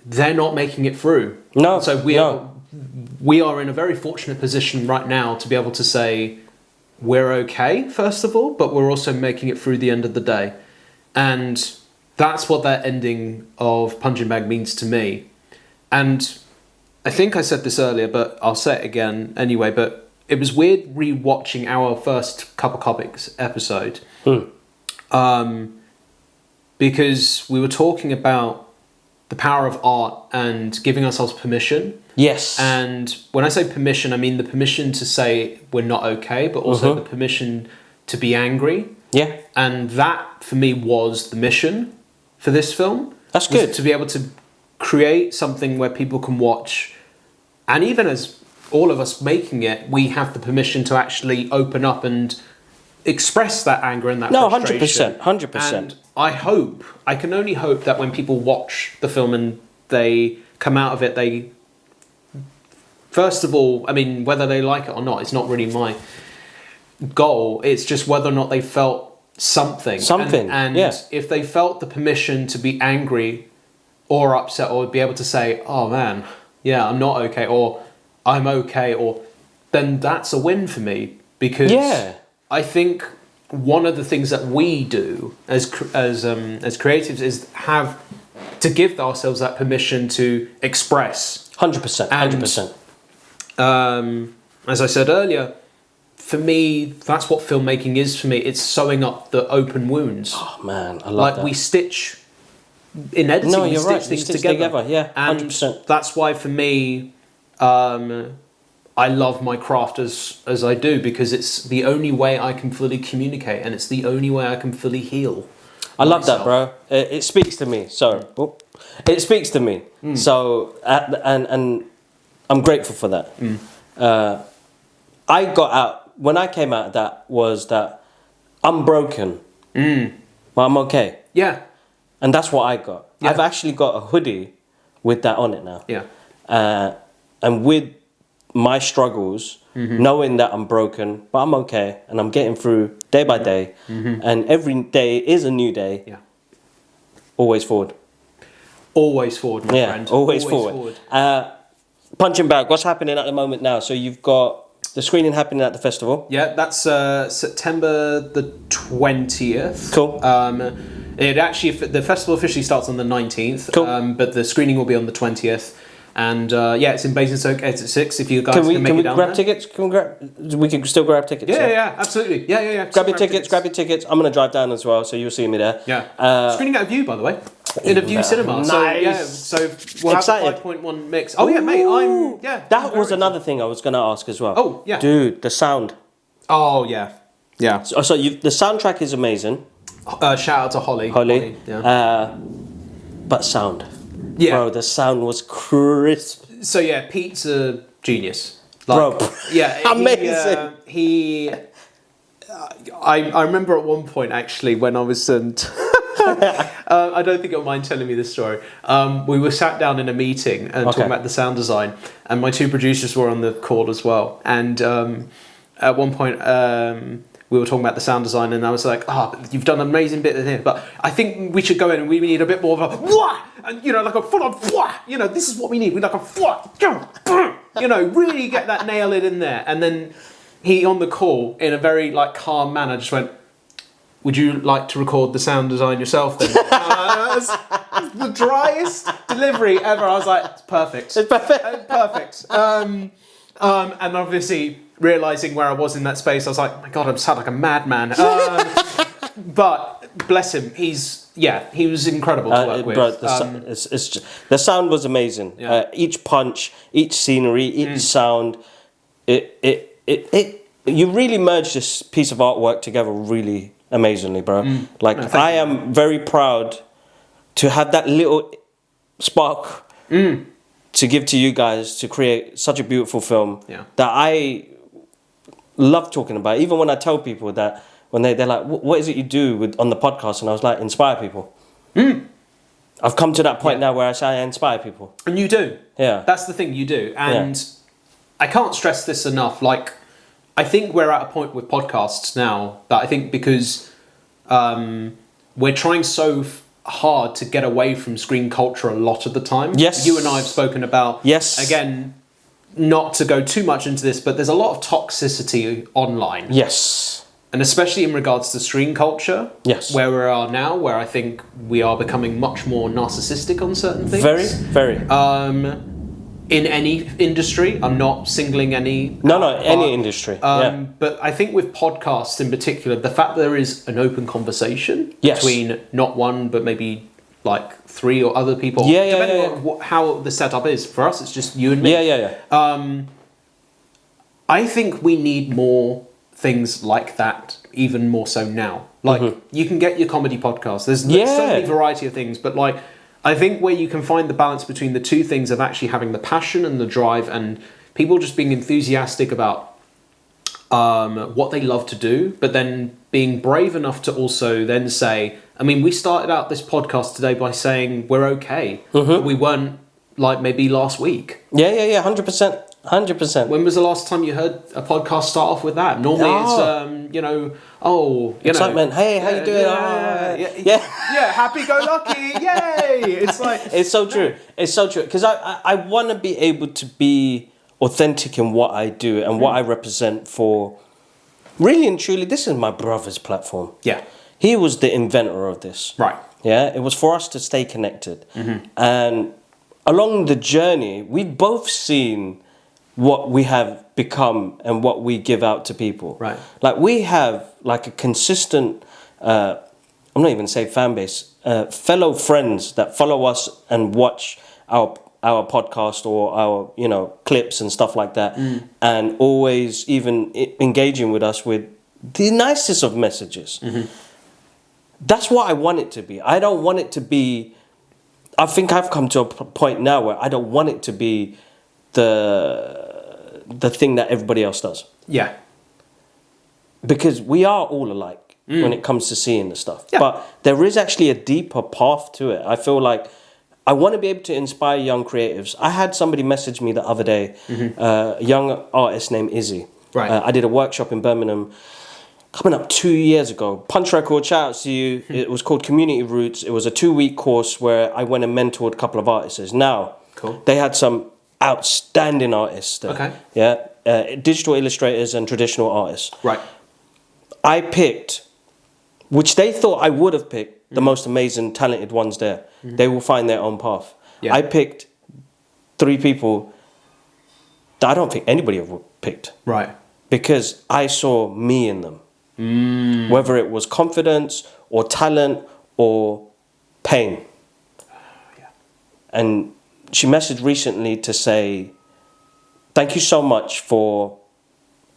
they're not making it through.
No.
So we are in a very fortunate position right now to be able to say we're okay, first of all, but we're also making it through the end of the day. And that's what that ending of Punching Bag means to me. And I think I said this earlier, but I'll say it again anyway, but it was weird re-watching our first Cuppa Comics episode. Because we were talking about the power of art and giving ourselves permission.
Yes.
And when I say permission, I mean the permission to say we're not okay, but also the permission to be angry.
Yeah.
And that, for me, was the mission for this film.
That's good.
To be able to create something where people can watch, and even as all of us making it, we have the permission to actually open up and express that anger and that frustration.
100%.
And I can only hope that when people watch the film and they come out of it, they, first of all, I mean, whether they like it or not, it's not really my goal. It's just whether or not they felt something. And if they felt the permission to be angry or upset, or be able to say, oh man, yeah, I'm not okay, or I'm okay, or then that's a win for me. Because I think one of the things that we do as creatives is have to give ourselves that permission to express.
100%. 100%.
As I said earlier, for me, that's what filmmaking is for me. It's sewing up the open wounds.
Oh man, I love that.
Like we stitch in editing,
No,
we
you're
stitch
right.
things
We stitch
together.
Yeah,
and
100%.
that's why for me, I love my craft as I do, because it's the only way I can fully communicate, and it's the only way I can fully heal.
I love that, bro. It speaks to me. It speaks to me. So, and I'm grateful for that. I got out, when I came out of that, was that I'm broken, but I'm okay.
Yeah.
And that's what I got.
Yeah.
I've actually got a hoodie with that on it now.
Yeah.
And with my struggles, knowing that I'm broken, but I'm okay, and I'm getting through day by day, and every day is a new day.
Yeah.
Always forward.
Always forward, my friend.
Always forward. Punching Bag, what's happening at the moment now? So you've got the screening happening at the festival.
Yeah, that's September the 20th.
Cool.
It actually, the festival officially starts on the 19th,
Cool.
But the screening will be on the 20th. And it's in Basingstoke 8 at 6 if you guys can make it down
Can we grab
there.
tickets? We can still grab tickets.
Yeah, absolutely. Yeah.
Grab your tickets. I'm going to drive down as well, so you'll see me there.
Yeah. Screening at a View, by the way. In a View cinema.
Nice.
So we'll
Excited.
have the 5.1 mix. Oh, yeah, mate.
That was another thing I was going to ask as well.
Oh, yeah.
Dude, the sound.
Oh, yeah. Yeah.
So the soundtrack is amazing.
Shout out to Holly.
Yeah. But sound.
Yeah.
Bro, the sound was crisp.
So yeah, Pete's a genius.
Bro.
Yeah.
Amazing.
I remember at one point actually when I was I don't think you'll mind telling me this story. We were sat down in a meeting and talking about the sound design, and my two producers were on the call as well. And at one point, we were talking about the sound design, and I was like, you've done an amazing bit here, but I think we should go in and we need a bit more of a wah! And, like a full on wah! This is what we need. We like a wah! Really get that nail in there. And then he, on the call, in a very calm manner, just went, would you like to record the sound design yourself then? That's the driest delivery ever. I was like, it's perfect.
It's perfect.
Perfect. And obviously, realising where I was in that space, I was like, my God, I'm sound like a madman. But bless him, he was incredible to work with.
Bro, the sound was amazing.
Yeah.
Each punch, each scenery, each sound, you really merged this piece of artwork together really amazingly, bro. I am very proud to have that little spark to give to you guys to create such a beautiful film that I love talking about. Even when I tell people that, when they're like, what is it you do on the podcast? And I was like, inspire people. I've come to that point now where I say I inspire people.
And you do.
Yeah.
That's the thing, you do. And I can't stress this enough. Like, I think we're at a point with podcasts now that I think because we're trying so hard to get away from screen culture a lot of the time.
Yes.
You and I have spoken about,
Yes.
again, not to go too much into this, but there's a lot of toxicity online.
Yes.
And especially in regards to screen culture.
Yes.
Where we are now, where I think we are becoming much more narcissistic on certain things.
Very, very.
In any industry, I'm not singling any.
Any industry.
But I think with podcasts in particular, the fact that there is an open conversation between not one, but maybe like 3 or other people, depending on how the setup is. For us, it's just you and me. I think we need more things like that, even more so now. Like, you can get your comedy podcast. There's so many variety of things, but like, I think where you can find the balance between the two things of actually having the passion and the drive and people just being enthusiastic about what they love to do, but then being brave enough to also then say, I mean, we started out this podcast today by saying we're okay, but we weren't like maybe last week.
100%. 100%.
When was the last time you heard a podcast start off with that? Normally it's,
excitement. Hey, how you doing?
Happy go lucky, yay! It's like...
It's so true. It's so true. Because I want to be able to be authentic in what I do and what I represent for... Really and truly, this is my brother's platform.
Yeah.
He was the inventor of this.
Right.
Yeah, it was for us to stay connected. And along the journey, we've both seen what we have become and what we give out to people.
Right.
Like, we have like a consistent, I'm not even say fan base, fellow friends that follow us and watch our podcast or our, clips and stuff like that. And always even engaging with us with the nicest of messages. That's what I want it to be. I don't want it to be, I think I've come to a point now where I don't want it to be the thing that everybody else does. Yeah. Because we are all alike when it comes to seeing the stuff. Yeah. But there is actually a deeper path to it. I feel like I want to be able to inspire young creatives. I had somebody message me the other day, a young artist named Izzy. Right. I did a workshop in Birmingham coming up 2 years ago. Punch Record, shout out to you. It was called Community Roots. It was a 2-week course where I went and mentored a couple of artists. Now, they had some outstanding artists there. Okay. Yeah. Digital illustrators and traditional artists. Right. I picked, which they thought I would have picked, the most amazing, talented ones there. They will find their own path. Yeah. I picked 3 people that I don't think anybody would have picked. Right. Because I saw me in them. Whether it was confidence or talent or pain. And she messaged recently to say, thank you so much for...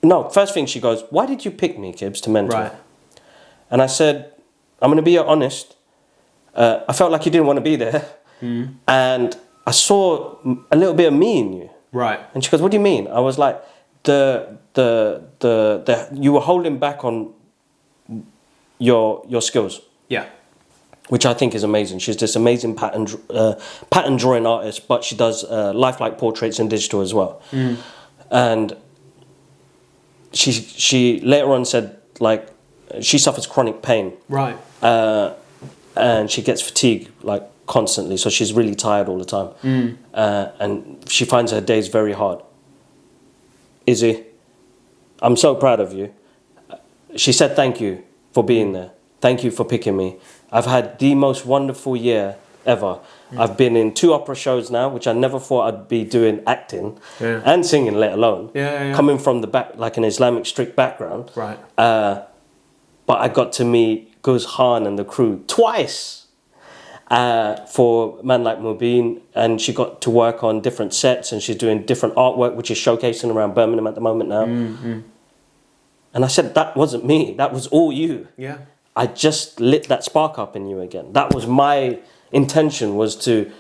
No, first thing she goes, why did you pick me, Gibbs, to mentor? Right. And I said, I'm going to be honest. I felt like you didn't want to be there. And I saw a little bit of me in you. Right. And she goes, what do you mean? I was like, you were holding back on your skills. Yeah. Which I think is amazing. She's this amazing pattern drawing artist, but she does lifelike portraits in digital as well. And she later on said, like, she suffers chronic pain. Right. And she gets fatigue, like, constantly. So she's really tired all the time. And she finds her days very hard. Izzy, I'm so proud of you. She said thank you for being there. Thank you for picking me. I've had the most wonderful year ever. I've been in 2 opera shows now, which I never thought I'd be doing acting and singing, let alone. Coming from the back, like an Islamic strict background. Right. But I got to meet Guz Khan and the crew twice for a man like Mubin, and she got to work on different sets, and she's doing different artwork, which is showcasing around Birmingham at the moment now. And I said, that wasn't me. That was all you. Yeah. I just lit that spark up in you again. That was my intention, was to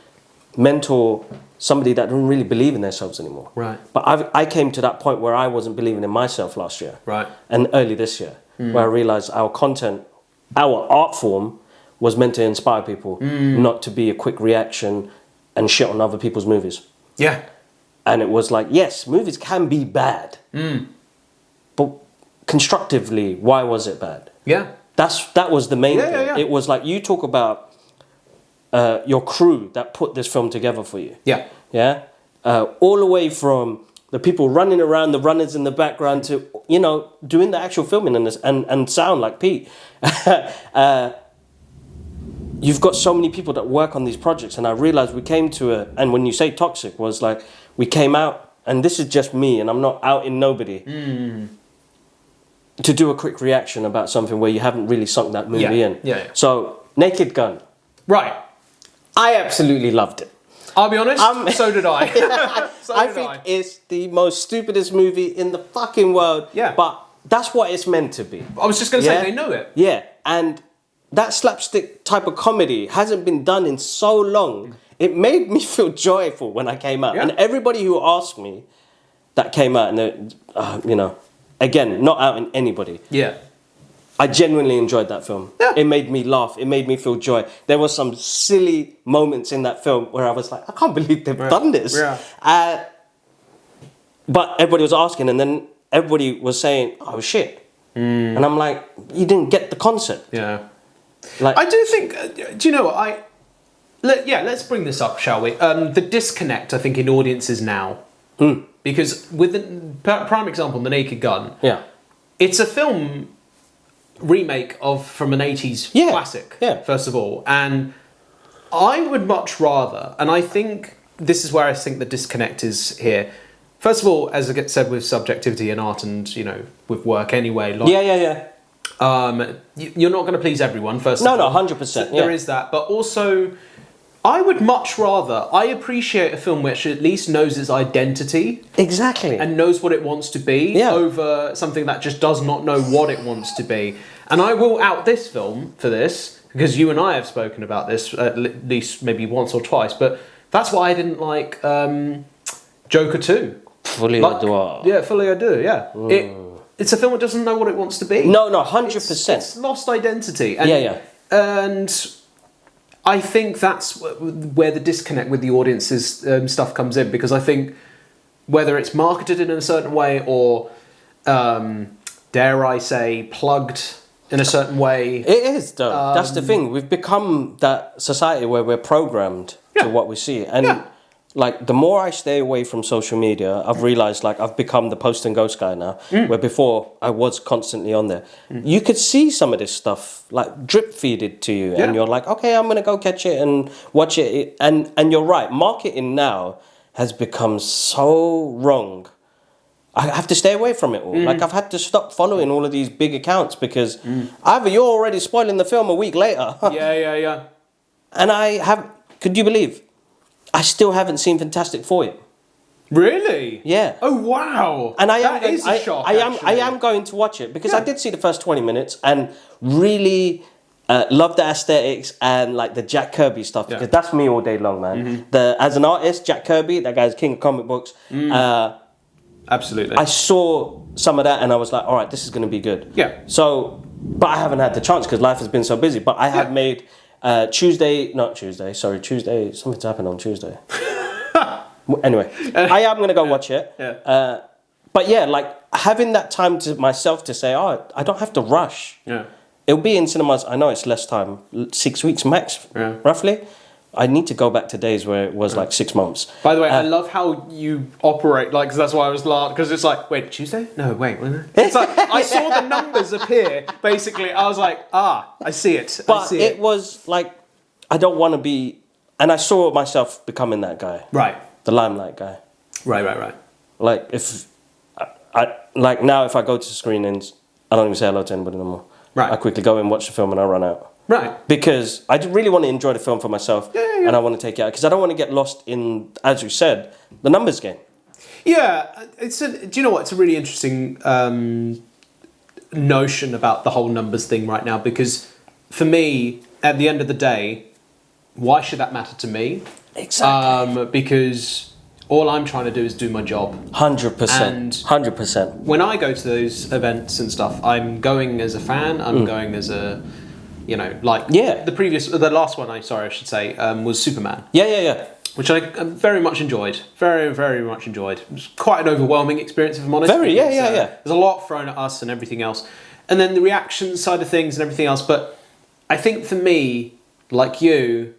mentor somebody that didn't really believe in themselves anymore. Right. But I came to that point where I wasn't believing in myself last year. Right. And early this year, where I realized our content, our art form was meant to inspire people, not to be a quick reaction and shit on other people's movies.
Yeah.
And it was like, yes, movies can be bad. But constructively, why was it bad?
Yeah.
That was the main thing.
Yeah.
It was like, you talk about your crew that put this film together for you.
Yeah.
Yeah? All the way from the people running around, the runners in the background, to, you know, doing the actual filming and sound like Pete. You've got so many people that work on these projects, and I realized we came to and when you say toxic, was like, we came out, and this is just me, and I'm not outing nobody, to do a quick reaction about something where you haven't really sunk that movie in.
Yeah.
So, Naked Gun.
Right.
I absolutely loved it.
I'll be honest, so did I.
I think it's the most stupidest movie in the fucking world.
Yeah.
But that's what it's meant to be.
I was just going to say, they know it.
Yeah. And that slapstick type of comedy hasn't been done in so long. It made me feel joyful when I came out.
Yeah.
And everybody who asked me that came out, and you know, again, not outing anybody.
Yeah.
I genuinely enjoyed that film.
Yeah.
It made me laugh. It made me feel joy. There were some silly moments in that film where I was like, I can't believe they've done this.
Yeah.
But everybody was asking, and then everybody was saying, oh shit. And I'm like, you didn't get the concept.
Yeah.
Like,
I do think, do you know what, let's bring this up, shall we? The disconnect, I think, in audiences now. Because with the prime example, The Naked Gun, it's a film remake from an 80s classic, first of all. And I would much rather, and I think this is where I think the disconnect is here. First of all, as I said, with subjectivity in art and, you know, with work anyway. Like, you're not going to please everyone, first of all.
No, 100%.
So there is that. But also, I would much rather, I appreciate a film which at least knows its identity.
Exactly.
And knows what it wants to be over something that just does not know what it wants to be. And I will out this film for this, because you and I have spoken about this at least maybe once or twice, but that's why I didn't like Joker 2.
Fully adore.
Yeah, Fully Adore, yeah. It's a film that doesn't know what it wants to be.
No, 100%.
It's lost identity. And, And I think that's where the disconnect with the audience's stuff comes in, because I think whether it's marketed in a certain way or, dare I say, plugged in a certain way.
It is, though. That's the thing. We've become that society where we're programmed to what we see. And like, the more I stay away from social media, I've realized, like, I've become the post and ghost guy now, where before I was constantly on there. You could see some of this stuff, like, drip feeded to you, and you're like, okay, I'm going to go catch it and watch it. And you're right, marketing now has become so wrong. I have to stay away from it all. Like, I've had to stop following all of these big accounts because either you're already spoiling the film a week later.
Yeah.
And could you believe, I still haven't seen Fantastic Four yet.
Really?
Yeah.
Oh, wow.
And
That is a shock,
I am going to watch it because I did see the first 20 minutes and really love the aesthetics and like the Jack Kirby stuff, because that's me all day long, man. As an artist, Jack Kirby, that guy's king of comic books.
Absolutely.
I saw some of that and I was like, all right, this is going to be good.
Yeah.
So, but I haven't had the chance because life has been so busy. But I have made Tuesday, something's happened on Tuesday. Anyway, I am going to go watch it. But yeah, like having that time to myself to say, oh, I don't have to rush.
Yeah.
It'll be in cinemas, I know it's less time, 6 weeks max, roughly. I need to go back to days where it was like 6 months.
By the way, I love how you operate, like, cause that's why I was laughing, because it's like, wait, Tuesday? No, wait. It's like, I saw the numbers appear, basically. I was like, I see it.
But it was like, I don't want to be, and I saw myself becoming that guy.
Right.
The limelight guy.
Right.
Like, if, like now if I go to screenings, I don't even say hello to anybody no more.
Right.
I quickly go and watch the film and I run out.
Right.
Because I really want to enjoy the film for myself. And I want to take it out. Because I don't want to get lost in, as you said, the numbers game.
Yeah. Do you know what? It's a really interesting notion about the whole numbers thing right now. Because for me, at the end of the day, why should that matter to me?
Exactly.
Because all I'm trying to do is do my job.
100%.
And
100%.
When I go to those events and stuff, I'm going as a fan. I'm going as a like
Yeah.
the last one I should say was Superman.
Yeah.
Which I very much enjoyed. Very, very much enjoyed. It was quite an overwhelming experience, if I'm honest.
Very, yeah.
There's a lot thrown at us and everything else. And then the reaction side of things and everything else. But I think for me, like you,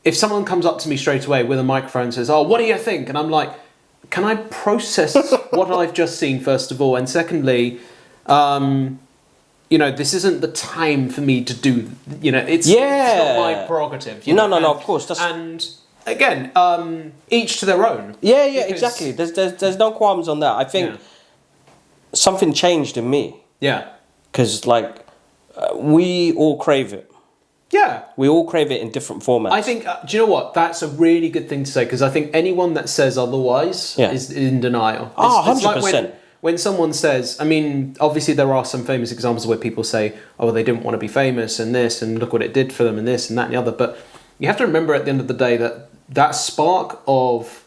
if someone comes up to me straight away with a microphone and says, "Oh, what do you think?" And I'm like, can I process what I've just seen, first of all? And secondly, this isn't the time for me to do, it's not my prerogative.
No, of course.
And again, each to their own.
Yeah, exactly. There's no qualms on that. I think something changed in me.
Yeah.
Because, we all crave it.
Yeah.
We all crave it in different formats.
I think, do you know what? That's a really good thing to say, because I think anyone that says otherwise is in denial.
It's 100%.
Like when someone says, I mean, obviously there are some famous examples where people say, oh, they didn't want to be famous and this, and look what it did for them and this and that and the other. But you have to remember at the end of the day that spark of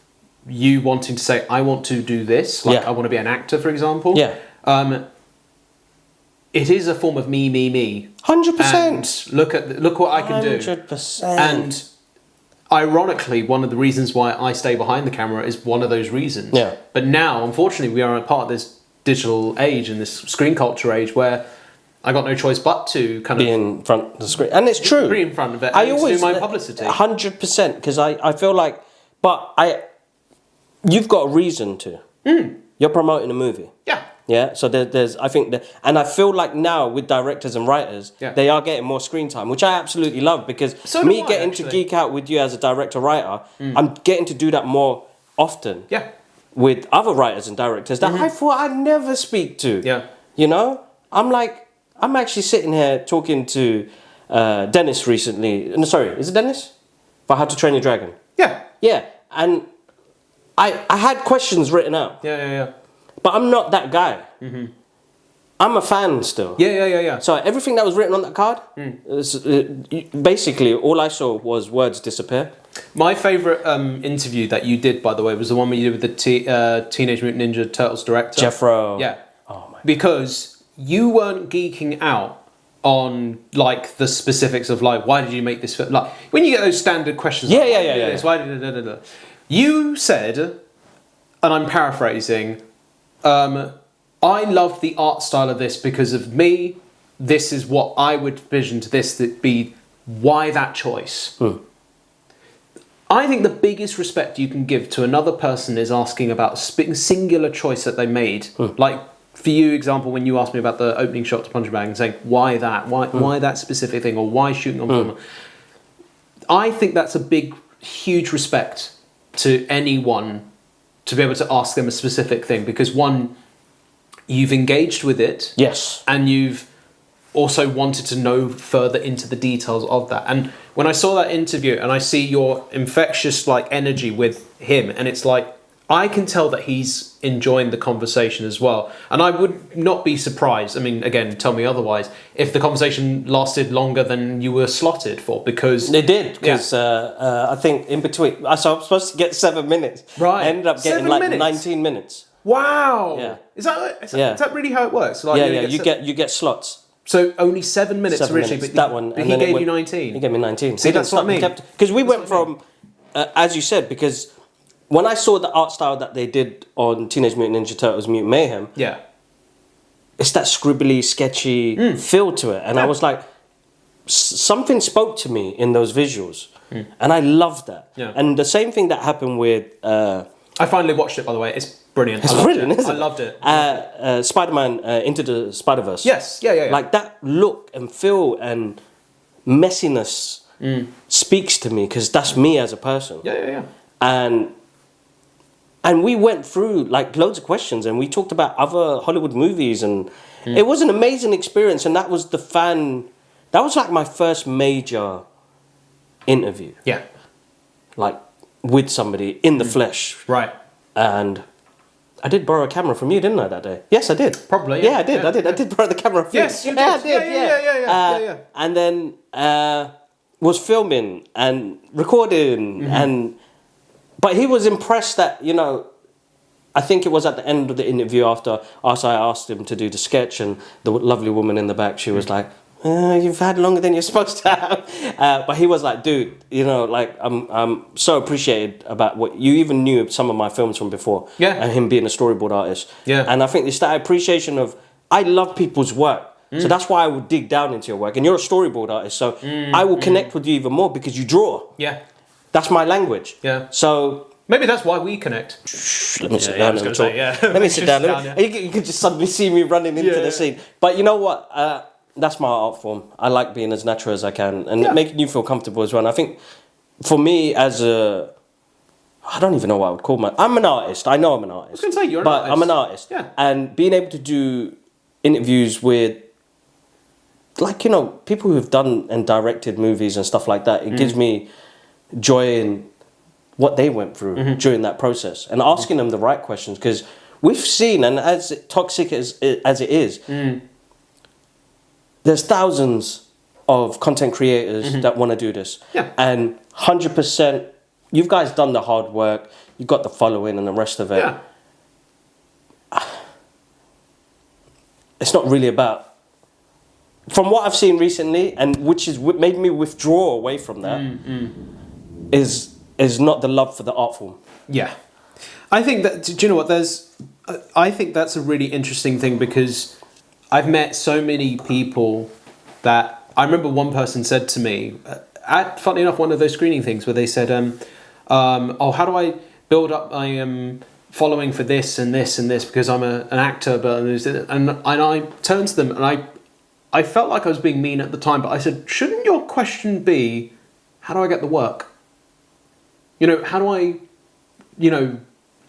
you wanting to say, I want to do this, I want to be an actor, for example.
Yeah.
It is a form of me.
100%.
And look what I can do.
100%.
And ironically, one of the reasons why I stay behind the camera is one of those reasons.
Yeah.
But now, unfortunately, we are a part of this digital age and this screen culture age where I got no choice but to kind
be in front of the screen. And it's true.
Be in front of it
I
and
always
do my publicity.
100%. Because I feel like... But you've got a reason to. You're promoting a movie.
Yeah.
Yeah, so there's I think and I feel like now with directors and writers, they are getting more screen time, which I absolutely love, because getting to geek out with you as a director writer, I'm getting to do that more often.
Yeah.
With other writers and directors that I thought I'd never speak to.
Yeah.
I'm actually sitting here talking to Dennis recently. No, sorry, is it Dennis? For How to Train Your Dragon.
Yeah.
Yeah, and I had questions written out.
Yeah.
But I'm not that guy. I'm a fan still.
Yeah.
So everything that was written on that card, basically all I saw was words disappear.
My favourite interview that you did, by the way, was the one where you did with the Teenage Mutant Ninja Turtles director.
Jeffro.
Yeah.
Oh my.
Because you weren't geeking out on the specifics of why did you make this film? When you get those standard questions.
Yeah.
Why did you said, and I'm paraphrasing, I loved the art style of this because of me. This is what I would vision to this that be. Why that choice? I think the biggest respect you can give to another person is asking about a singular choice that they made. Like for you, example, when you asked me about the opening shot to Punching Bag and saying why that, why that specific thing, or why shooting on film. I think that's a big, huge respect to anyone. To be able to ask them a specific thing, because one, you've engaged with it.
Yes.
And you've also wanted to know further into the details of that. And when I saw that interview and I see your infectious energy with him, and it's I can tell that he's enjoying the conversation as well. And I would not be surprised, I mean, again, tell me otherwise, if the conversation lasted longer than you were slotted for, because...
It did, because I think in between... So I'm supposed to get 7 minutes.
Right.
I ended up getting 19 minutes.
Wow!
Yeah.
Is that really how it works?
You get slots.
So only 7 minutes originally,
minutes, that one,
but
and
he
then
gave you 19.
He gave me 19.
See, that's what I mean.
Because we went from, as you said, because when I saw the art style that they did on Teenage Mutant Ninja Turtles Mutant Mayhem, it's that scribbly, sketchy feel to it. And I was like, something spoke to me in those visuals. And I loved that.
Yeah.
And the same thing that happened with...
I finally watched it, by the way. It's brilliant.
It's brilliant, isn't it?
I loved it.
Spider-Man Into the Spider-Verse.
Yes, yeah.
Like that look and feel and messiness speaks to me, because that's me as a person.
Yeah.
And we went through loads of questions, and we talked about other Hollywood movies, and it was an amazing experience. And that was that was my first major interview.
Yeah.
With somebody in the flesh.
Right.
And I did borrow a camera from you, didn't I, that day? Yes, I did.
Probably.
Yeah, I did. I did borrow the camera from you.
Yes, you did.
Yeah, I did.
Yeah.
And then was filming and recording, but he was impressed that, I think it was at the end of the interview after I asked him to do the sketch, and the lovely woman in the back, she was like, You've had longer than you're supposed to have. But he was like, dude, you know, like I'm so appreciated about what you even knew some of my films from before.
Yeah.
And him being a storyboard artist.
Yeah.
And I think it's that appreciation of, I love people's work. So that's why I would dig down into your work. And you're a storyboard artist, so I will connect with you even more because you draw.
Yeah.
That's my language.
Yeah.
So
maybe that's why we connect.
let me sit down and talk.
Say, yeah.
Let me sit down.
Yeah.
You can just suddenly see me running into the scene. But you know what? That's my art form. I like being as natural as I can and making you feel comfortable as well. And I think for me I don't even know what I would call I'm an artist. I know I'm an artist.
I was going to say, you're an artist.
But I'm an artist.
Yeah.
And being able to do interviews with, like, you know, people who've done and directed movies and stuff like that, it gives me joy in what they went through during that process and asking them the right questions, because we've seen, and as toxic as it is, there's thousands of content creators that want to do this.
Yeah.
And 100%, you guys done the hard work, you've got the following and the rest of it.
Yeah.
It's not really about, from what I've seen recently, and which is what made me withdraw away from that, is not the love for the art form.
Yeah. I think that, do you know what, I think that's a really interesting thing, because I've met so many people that, I remember one person said to me, at, funnily enough, one of those screening things where they said, how do I build up my following for this and this and this, because I'm an actor, and I turned to them and I felt like I was being mean at the time, but I said, shouldn't your question be, how do I get the work? You know, how do I,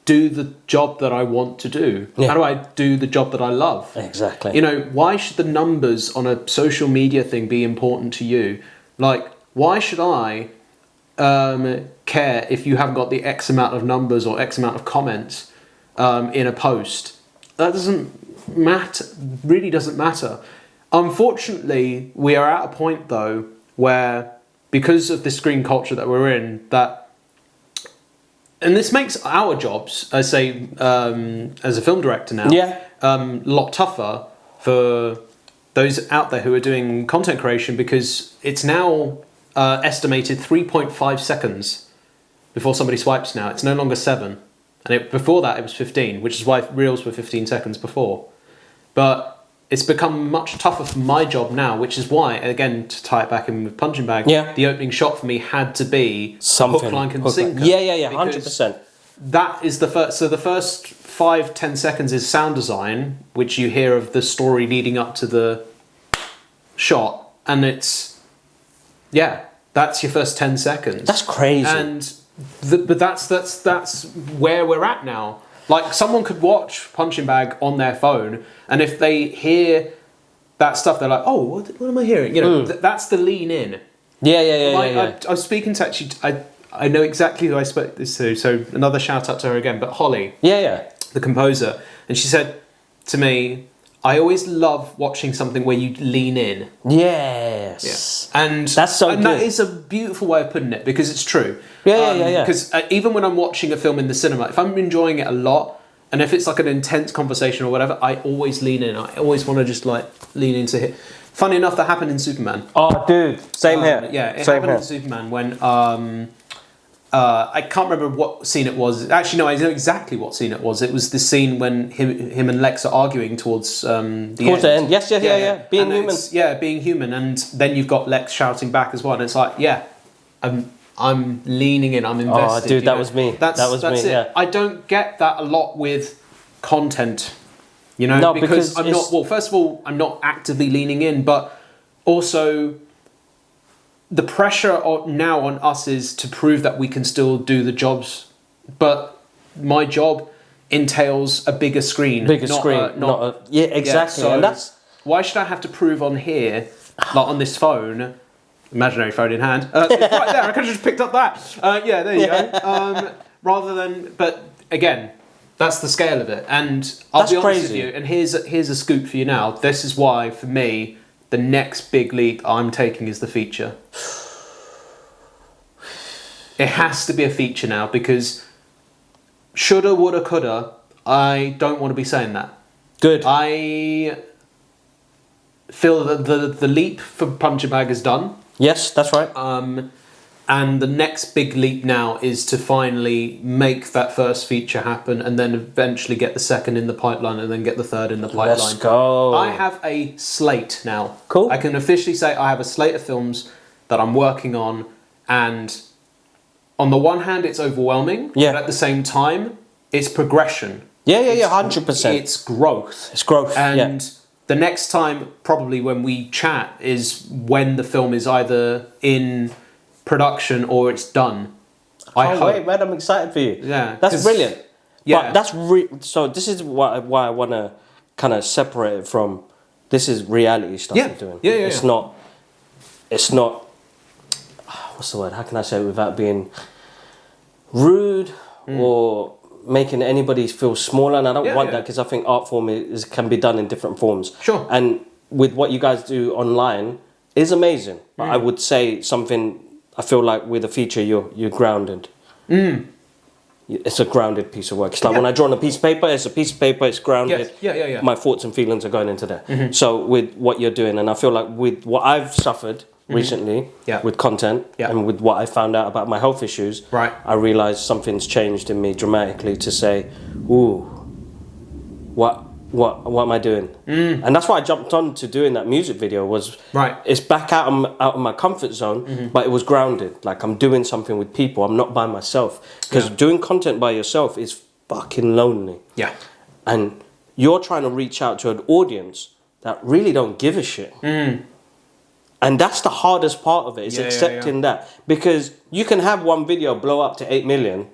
do the job that I want to do?
Yeah.
How do I do the job that I love?
Exactly.
You know, why should the numbers on a social media thing be important to you? Like, why should I care if you haven't got the X amount of numbers or X amount of comments in a post? That doesn't matter, really doesn't matter. Unfortunately, we are at a point, though, where, because of the screen culture that we're in, and this makes our jobs, I say, as a film director now, a lot tougher for those out there who are doing content creation, because it's now estimated 3.5 seconds before somebody swipes now. It's no longer 7. And before that, it was 15, which is why Reels were 15 seconds before. But it's become much tougher for my job now, which is why, again, to tie it back in with Punching Bag, the opening shot for me had to be
something.
Hook, line, and sinker.
Yeah, 100%.
That is the first. So the first 5-10 seconds is sound design, which you hear of the story leading up to the shot, and it's that's your first 10 seconds.
That's crazy.
And but that's where we're at now. Like, someone could watch Punching Bag on their phone, and if they hear that stuff, they're like, "Oh, what am I hearing?" You know, that's the lean in.
Yeah.
I was speaking to, actually, I know exactly who I spoke this to, so another shout out to her again, but Holly,
the
composer, and she said to me, I always love watching something where you lean in.
Yes.
Yeah. And
that's so good.
That is a beautiful way of putting it, because it's true.
Yeah.
Because even when I'm watching a film in the cinema, if I'm enjoying it a lot, and if it's like an intense conversation or whatever, I always lean in. I always want to just like lean into it. Funny enough, that happened in Superman.
Oh, dude. Same here.
Yeah, it
Same
happened
here.
in Superman when... I can't remember what scene it was. Actually, no, I know exactly what scene it was. It was the scene when him and Lex are arguing towards the end.
Towards the end. Yes. Being
and
human.
Being human. And then you've got Lex shouting back as well. And it's like, I'm leaning in. I'm invested.
Oh, dude, that was me. That was me.
It.
Yeah.
I don't get that a lot with content. You know,
no,
because I'm not. Well, first of all, I'm not actively leaning in, but also, the pressure now on us is to prove that we can still do the jobs, but my job entails a bigger screen.
Yeah, exactly.
So
and that's
why should I have to prove on here, like on this phone, imaginary phone in hand? It's right there. I could have just picked up that. There you go. Rather than, but again, that's the scale of it. And I'll be honest with you. And here's a scoop for you now. This is why, for me, the next big leap I'm taking is the feature. It has to be a feature now, because shoulda, woulda, coulda, I don't want to be saying that.
good.
I feel that the leap for Punching Bag is done.
Yes, that's right.
And the next big leap now is to finally make that first feature happen and then eventually get the second in the pipeline and then get the third in the pipeline.
Let's go.
I have a slate now.
Cool.
I can officially say I have a slate of films that I'm working on, and on the one hand it's overwhelming, but at the same time it's progression.
Yeah, 100%.
It's growth.
It's growth,
And the next time probably when we chat is when the film is either in production or it's done. I hope.
Wait, man, I'm excited for you.
Yeah,
that's brilliant.
Yeah,
but that's so. This is why I want to kind of separate it from. This is reality stuff I'm doing. It's not. It's not. What's the word? How can I say it without being rude or making anybody feel smaller? And I don't want that, because I think art form can be done in different forms.
Sure.
And with what you guys do online is amazing. But I would say something. I feel like with a feature, you're grounded. It's a grounded piece of work. It's like when I draw on a piece of paper, it's a piece of paper, it's grounded.
Yeah.
My thoughts and feelings are going into there. So with what you're doing, and I feel like with what I've suffered recently with content and with what I found out about my health issues, I realised something's changed in me dramatically to say, ooh, what am I doing? And that's why I jumped on to doing that music video. It's back out of my comfort zone, but it was grounded. Like, I'm doing something with people. I'm not by myself, because doing content by yourself is fucking lonely. Yeah, and you're trying to reach out to an audience that really don't give a shit. And that's the hardest part of it. Is accepting that, because you can have one video blow up to 8 million,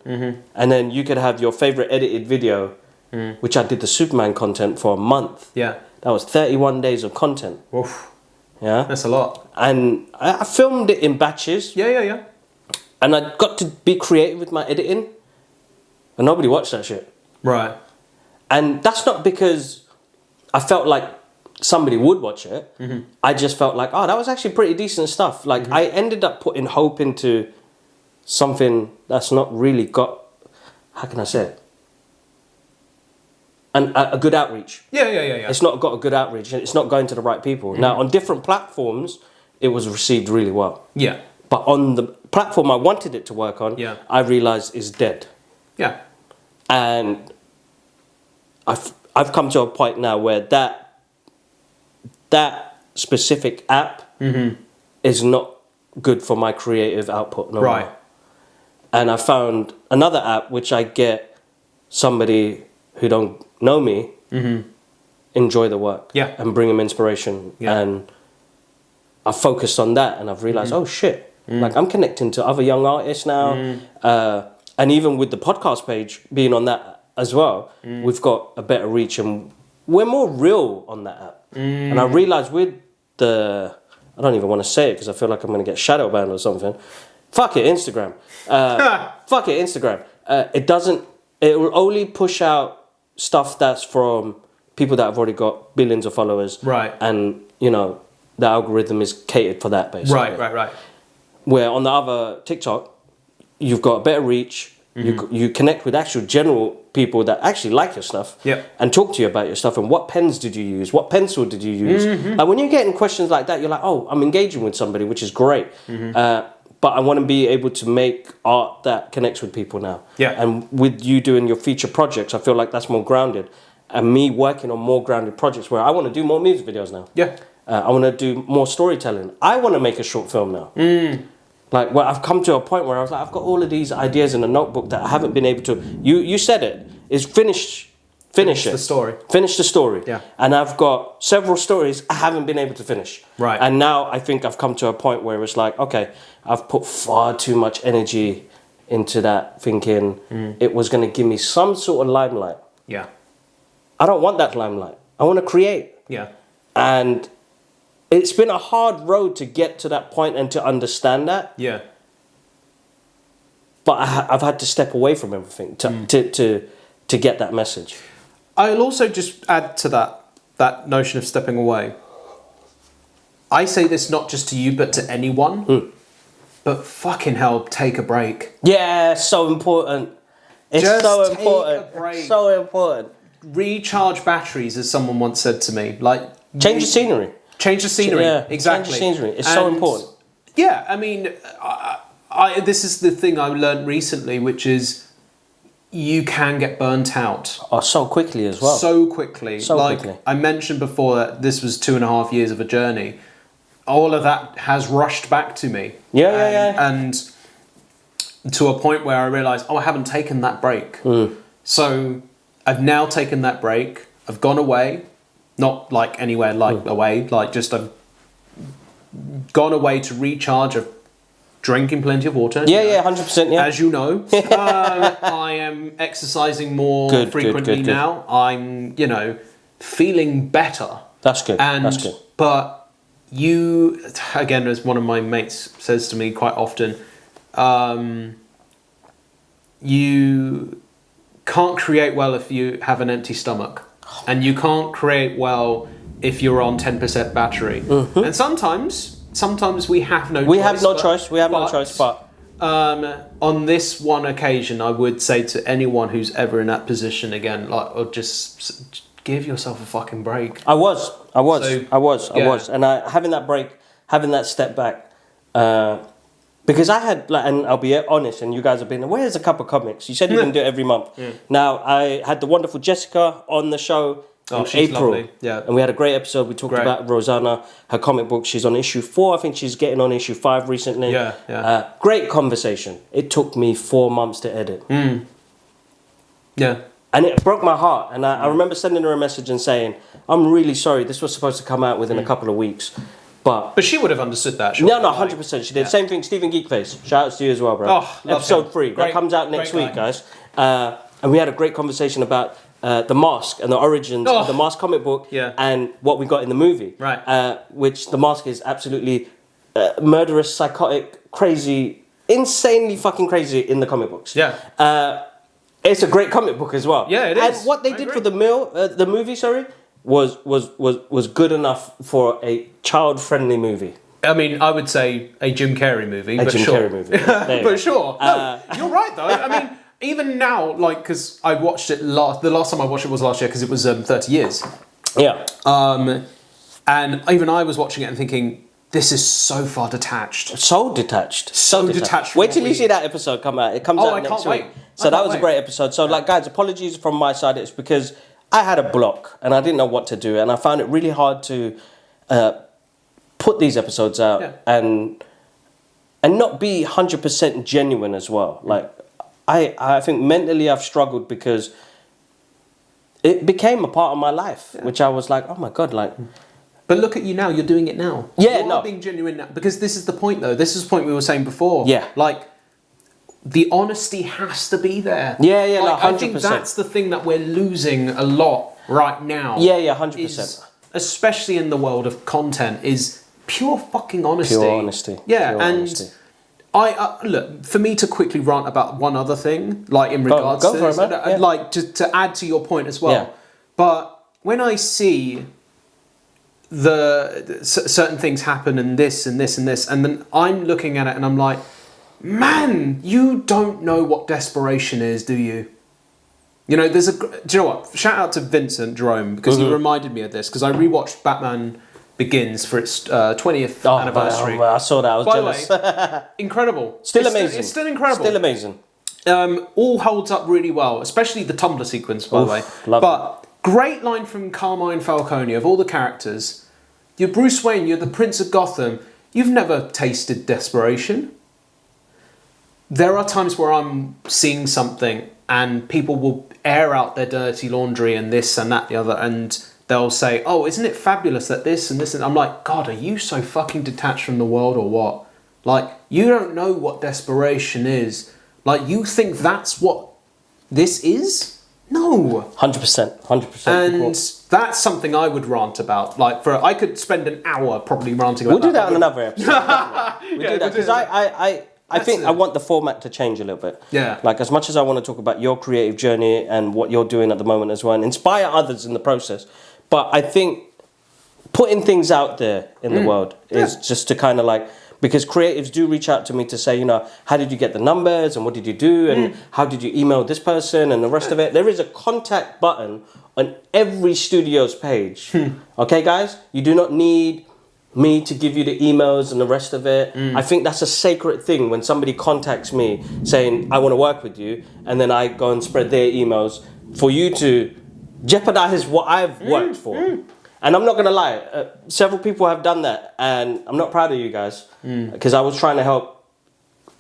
and then you could have your favorite edited video. Which I did the Superman content for a month. Yeah. That was 31 days of content. Oof. Yeah. That's a lot. And I filmed it in batches. Yeah. And I got to be creative with my editing. And nobody watched that shit. Right. And that's not because I felt like somebody would watch it. I just felt like, oh, that was actually pretty decent stuff. Like, I ended up putting hope into something that's not really got, how can I say it? And a good outreach. Yeah. It's not got a good outreach. It's not going to the right people. Now, on different platforms, it was received really well. Yeah. But on the platform I wanted it to work on, I realised is dead. Yeah. And I've come to a point now where that specific app is not good for my creative output no more. And I found another app which I get somebody who don't know me enjoy the work and bring them inspiration. And I focused on that, and I've realized, oh shit, like, I'm connecting to other young artists now. And even with the podcast page being on that as well, we've got a better reach, and we're more real on that app. And I realized with I don't even want to say it because I feel like I'm going to get shadow banned or something. Fuck it, Instagram. Fuck it, Instagram. It will only push out stuff that's from people that have already got billions of followers. Right. And, the algorithm is catered for that, basically. Right. Where on the other TikTok, you've got a better reach. You connect with actual general people that actually like your stuff and talk to you about your stuff. And what pens did you use? What pencil did you use? Like, when you're getting questions like that, you're like, oh, I'm engaging with somebody, which is great. But I want to be able to make art that connects with people now. Yeah. And with you doing your feature projects, I feel like that's more grounded. And me working on more grounded projects where I want to do more music videos now. Yeah. I want to do more storytelling. I want to make a short film now. Like, well, I've come to a point where I was like, I've got all of these ideas in a notebook that I haven't been able to. You said it. Is finish it. Finish the story. Yeah. And I've got several stories I haven't been able to finish. Right. And now I think I've come to a point where it's like, okay, I've put far too much energy into that, thinking it was going to give me some sort of limelight. Yeah. I don't want that limelight. I want to create. Yeah. And it's been a hard road to get to that point and to understand that. Yeah. But I've had to step away from everything to get that message.
I'll also just add to that notion of stepping away. I say this not just to you, but to anyone. But fucking hell, take a break.
Yeah, so important. It's just so important. Take a break. So important.
Recharge batteries, as someone once said to me. Like,
change the scenery.
Change the scenery.
Yeah,
exactly.
change the scenery. It's so important.
Yeah, I mean, this is the thing I learned recently, which is you can get burnt out.
Oh, so quickly as well.
So quickly.
So
like
quickly.
I mentioned before that this was 2.5 years of a journey. All of that has rushed back to me. And to a point where I realised, I haven't taken that break. So I've now taken that break. I've gone away. Not like anywhere like away. Like just I've gone away to recharge. I've drinking plenty of water.
100%. Yeah,
as you know, I am exercising more frequently now. I'm, feeling better.
That's good. That's good.
But you, again, as one of my mates says to me quite often, you can't create well if you have an empty stomach, and you can't create well if you're on 10% battery. And sometimes we have no choice.
We have no choice, but
on this one occasion, I would say to anyone who's ever in that position again, or just give yourself a fucking break.
I was, and having that break, having that step back, because I had, and I'll be honest, and you guys have been, where's a Cuppa Comics? You said you're going to do it every month. Now, I had the wonderful Jessica on the show in April.
Lovely. Yeah.
And we had a great episode. We talked about Rosanna, her comic book. She's on issue 4. I think she's getting on issue 5 recently. Great conversation. It took me 4 months to edit.
Yeah.
And it broke my heart. And I remember sending her a message and saying, I'm really sorry. This was supposed to come out within a couple of weeks. But
she would have understood that.
No, 100% she did. Same thing, Stephen Geekface. Shout outs to you as well, bro. Episode 3. That comes out next week, guys. And we had a great conversation about the Mask and the origins of the Mask comic book and what we got in the movie. Which the Mask is absolutely murderous, psychotic, crazy, insanely fucking crazy in the comic books. It's a great comic book as well.
Yeah, it is.
And what they did for the movie, was good enough for a child-friendly movie.
I mean, I would say a Jim Carrey movie.
Carrey movie.
But sure. No, you're right, though. I mean, even now, like, because I watched it the last time I watched it was last year, because it was 30 years.
Yeah.
And even I was watching it and thinking, this is so far detached.
So detached. Wait till you see that episode come out. It comes out next week. So that was a great episode. So, like, guys, apologies from my side. It's because I had a block and I didn't know what to do. And I found it really hard to put these episodes out and not be 100% genuine as well. Like, I think mentally I've struggled because it became a part of my life, which I was like, oh my God, like...
But look at you now, you're doing it now.
Yeah,
you're being genuine now. Because this is the point, though. This is the point we were saying before. Yeah. Like, the honesty has to be there.
Yeah,
like,
100%.
I think that's the thing that we're losing a lot right now.
Yeah, 100%.
Especially in the world of content, is pure fucking honesty.
Pure honesty.
Yeah,
pure honesty.
I look, for me to quickly rant about one other thing, like in regards
to
this,
it,
like to add to your point as well. But when I see certain things happen and this and this and this, and then I'm looking at it and I'm like, man, you don't know what desperation is, do you? You know, do you know what? Shout out to Vincent Jerome, because he reminded me of this, because I rewatched Batman Begins for its 20th anniversary.
I saw that. I was jealous.
By the way, incredible.
Still amazing.
It's still incredible.
Still amazing.
All holds up really well, especially the Tumblr sequence, by the way. But great line from Carmine Falcone, of all the characters. You're Bruce Wayne, you're the Prince of Gotham. You've never tasted desperation. There are times where I'm seeing something and people will air out their dirty laundry and this and that, the other, and they'll say, oh, isn't it fabulous that this and this, and I'm like, God, are you so fucking detached from the world or what? Like, you don't know what desperation is. Like, you think that's what this is? No.
100%.
And that's something I would rant about. Like, I could spend an hour probably ranting about that.
We'll do that on another episode. We'll do that, because I think I want the format to change a little bit.
Yeah.
Like, as much as I want to talk about your creative journey and what you're doing at the moment as well, and inspire others in the process, but I think putting things out there in the world is just to kind of like, because creatives do reach out to me to say, you know, how did you get the numbers and what did you do and how did you email this person and the rest of it. There is a contact button on every studio's page. Okay, guys? You do not need me to give you the emails and the rest of it. I think that's a sacred thing when somebody contacts me saying, I want to work with you, and then I go and spread their emails for you to jeopardize what I've worked for. And I'm not going to lie, several people have done that, and I'm not proud of you guys because I was trying to help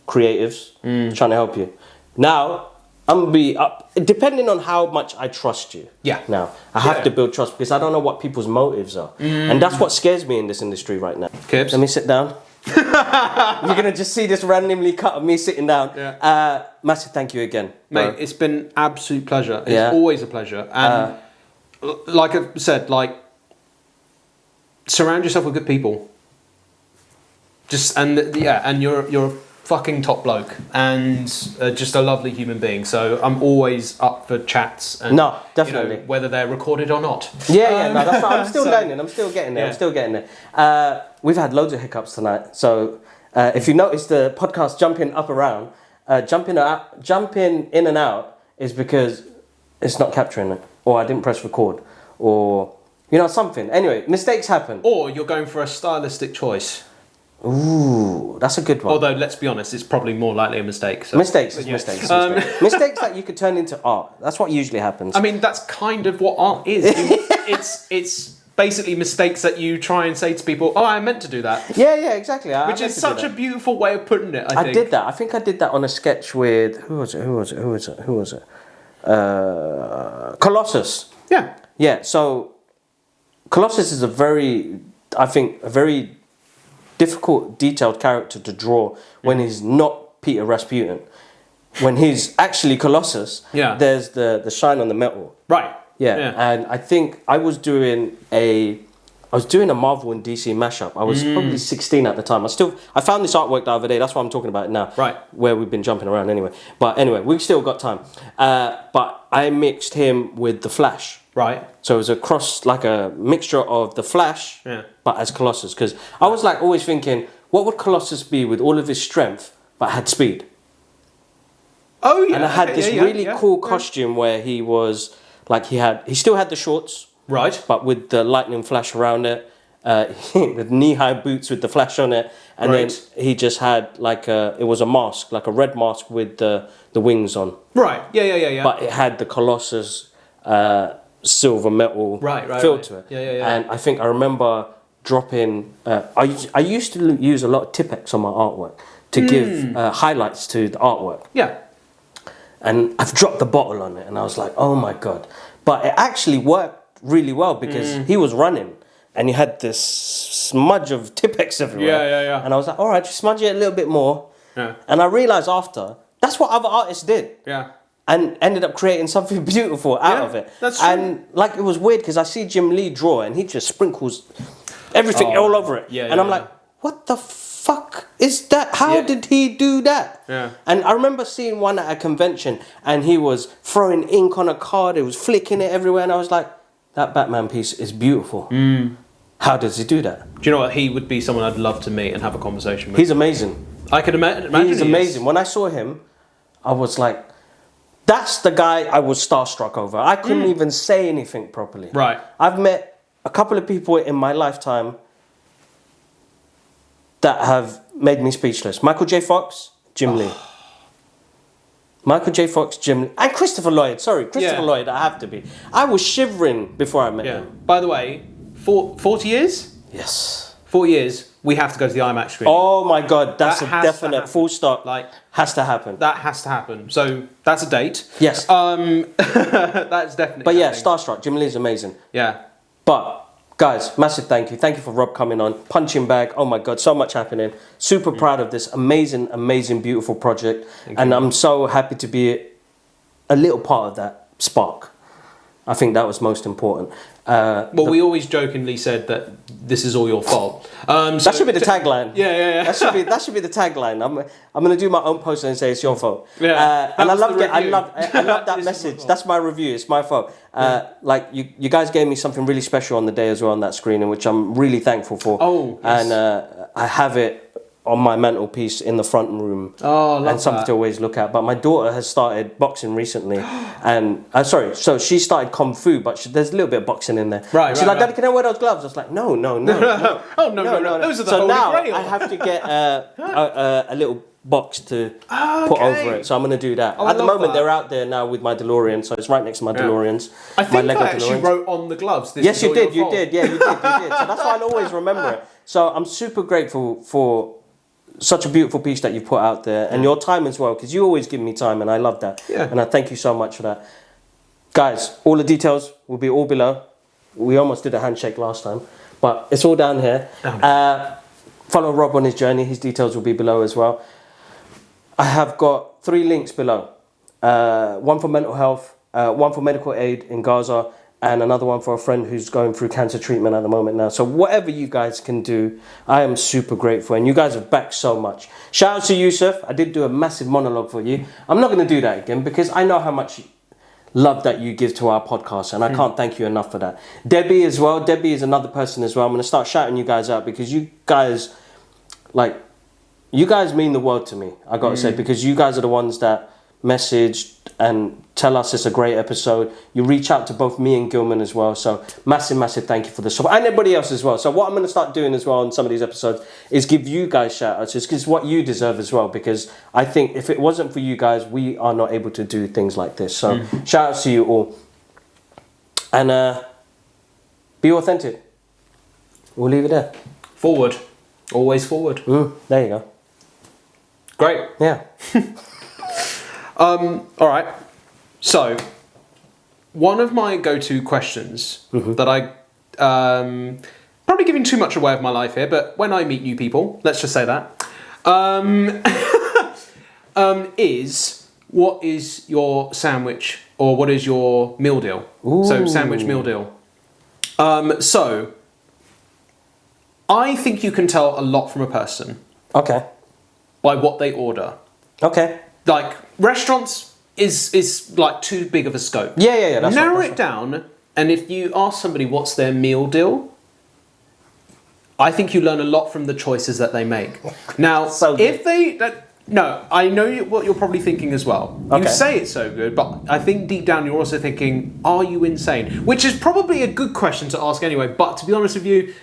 creatives, trying to help you. Now, I'm going to be up, depending on how much I trust you.
Yeah.
Now, I have to build trust because I don't know what people's motives are. And that's what scares me in this industry right now.
Kibs.
Let me sit down. You're going to just see this randomly cut of me sitting down.
Yeah.
Massive thank you again.
Mate, it's been absolute pleasure. It's always a pleasure. And like I said, like, surround yourself with good people. And you're a fucking top bloke and just a lovely human being. So I'm always up for chats. And,
no, definitely.
You know, whether they're recorded or not.
No, that's right. I'm still learning. I'm still getting there. I'm still getting there. We've had loads of hiccups tonight. So if you notice the podcast jumping up around, jumping in and out is because it's not capturing it, or I didn't press record, or something. Anyway, mistakes happen.
Or you're going for a stylistic choice.
Ooh, that's a good one.
Although, let's be honest, it's probably more likely a mistake. So.
Mistakes Mistakes that you could turn into art. That's what usually happens.
I mean, that's kind of what art is. It's basically mistakes that you try and say to people, oh, I meant to do that.
Yeah, exactly.
Which is such a beautiful way of putting it, I think.
I did that. I think I did that on a sketch with... Who was it? Colossus.
Yeah.
Yeah, so Colossus is a very difficult, detailed character to draw when he's not Peter Rasputin. When he's actually Colossus, there's the shine on the metal.
Right.
Yeah. And I think I was doing a Marvel and DC mashup. I was probably 16 at the time. I found this artwork the other day. That's why I'm talking about it now.
Right.
Where we've been jumping around anyway. But anyway, we've still got time. But I mixed him with the Flash.
Right.
So it was a mixture of the Flash, but as Colossus. Because I was like always thinking, what would Colossus be with all of his strength, but had speed?
Oh yeah.
And I had this really cool costume where he was like he still had the shorts,
right?
But with the lightning flash around it, with knee-high boots with the flash on it, and then he just had it was a mask, like a red mask with the wings on.
Right. Yeah.
But it had the Colossus silver metal feel to it.
Yeah.
And I think I remember dropping. I used to use a lot of Tipex on my artwork to give highlights to the artwork. Yeah. And I've dropped the bottle on it, and I was like, oh my God. But it actually worked really well because he was running, and you had this smudge of Tipex everywhere.
Yeah.
And I was like, all right, just smudge it a little bit more. Yeah. And I realised after, that's what other artists did. Yeah. And ended up creating something beautiful out of it.
That's true.
And it was weird because I see Jim Lee draw, and he just sprinkles everything all over it. And I'm like, what the fuck is that? How did he do that? Yeah. And I remember seeing one at a convention, and he was throwing ink on a card. It was flicking it everywhere, and I was like, that Batman piece is beautiful. How does he do that?
Do you know what? He would be someone I'd love to meet and have a conversation with.
He's amazing.
I could imagine.
He's amazing. When I saw him, I was like, that's the guy I was starstruck over. I couldn't even say anything properly.
Right.
I've met a couple of people in my lifetime that have made me speechless. Michael J. Fox, Jim Lee. Michael J. Fox, Jim Lee. And Christopher Lloyd. Sorry, Christopher Lloyd, I have to be. I was shivering before I met him.
By the way, 40 years?
Yes.
40 years, we have to go to the IMAX screen.
Oh my God, that's a definite full stop. Has to happen.
That has to happen. So that's a date.
Yes.
That's definitely
But yeah, starstruck. Jim Lee's amazing.
Yeah.
But guys, massive thank you. Thank you for Rob coming on. Punching bag. Oh my God, so much happening. Super proud of this amazing, beautiful project. And I'm so happy to be a little part of that spark. I think that was most important.
We always jokingly said that this is all your fault.
That should be the tagline.
Yeah.
That should be the tagline. I'm going to do my own post and say it's your fault.
Yeah.
And I love that message. That's my review. It's my fault. You guys gave me something really special on the day as well on that screen, in which I'm really thankful for.
Oh. Yes.
And I have it on my mantelpiece in the front room.
Oh, I love
and something
that.
to always look at. But my daughter has started boxing recently, and so she started kung fu, but there's a little bit of boxing in there.
Right,
She's
right,
like, Daddy,
right.
can I wear those gloves? I was like, no.
Oh no. Those are the
So
Holy
now
Grail.
I have to get a little box to put over it. So I'm going to do that.
Oh, I
At the
love
moment,
that.
they're out there now with my DeLorean, so it's right next to my DeLoreans.
I
my
think
Lego
I actually
DeLoreans.
wrote on the gloves. This
Yes,
is
you
all
did.
your
You
fault.
did. Yeah, you did. So that's why I'll always remember it. So I'm super grateful for such a beautiful piece that you put out there, and your time as well, because you always give me time, and I love that.
Yeah.
And I thank you so much for that. Guys, all the details will be all below. We almost did a handshake last time, but it's all down here. Follow Rob on his journey. His details will be below as well. I have got 3 links below. One for mental health, one for medical aid in Gaza, and another one for a friend who's going through cancer treatment at the moment now. So whatever you guys can do, I am super grateful. And you guys have backed so much. Shout out to Yusuf. I did do a massive monologue for you. I'm not going to do that again because I know how much love that you give to our podcast, and I can't thank you enough for that. Debbie as well. Debbie is another person as well. I'm going to start shouting you guys out because you guys, you guys mean the world to me, I got to say, because you guys are the ones that message and tell us it's a great episode. You reach out to both me and Gilman as well. So massive thank you for the support. And everybody else as well. So what I'm going to start doing as well on some of these episodes is give you guys shout outs. It's what you deserve as well, because I think if it wasn't for you guys, we are not able to do things like this. So shout outs to you all. And be authentic. We'll leave it there.
Forward. Always forward.
There you go.
Great.
Yeah.
All right. So, one of my go-to questions that I probably giving too much away of my life here, but when I meet new people, let's just say that, is what is your sandwich or what is your meal deal?
Ooh.
So, sandwich meal deal. So, I think you can tell a lot from a person
Okay.
by what they order.
Okay.
Like restaurants is like too big of a scope.
Yeah. That's
Narrow
right.
it down, and if you ask somebody what's their meal deal, I think you learn a lot from the choices that they make. Now,
So good.
if they no, I know what you're probably thinking as well. You
Okay.
say it's so good, but I think deep down you're also thinking, are you insane? Which is probably a good question to ask anyway. But to be honest with you,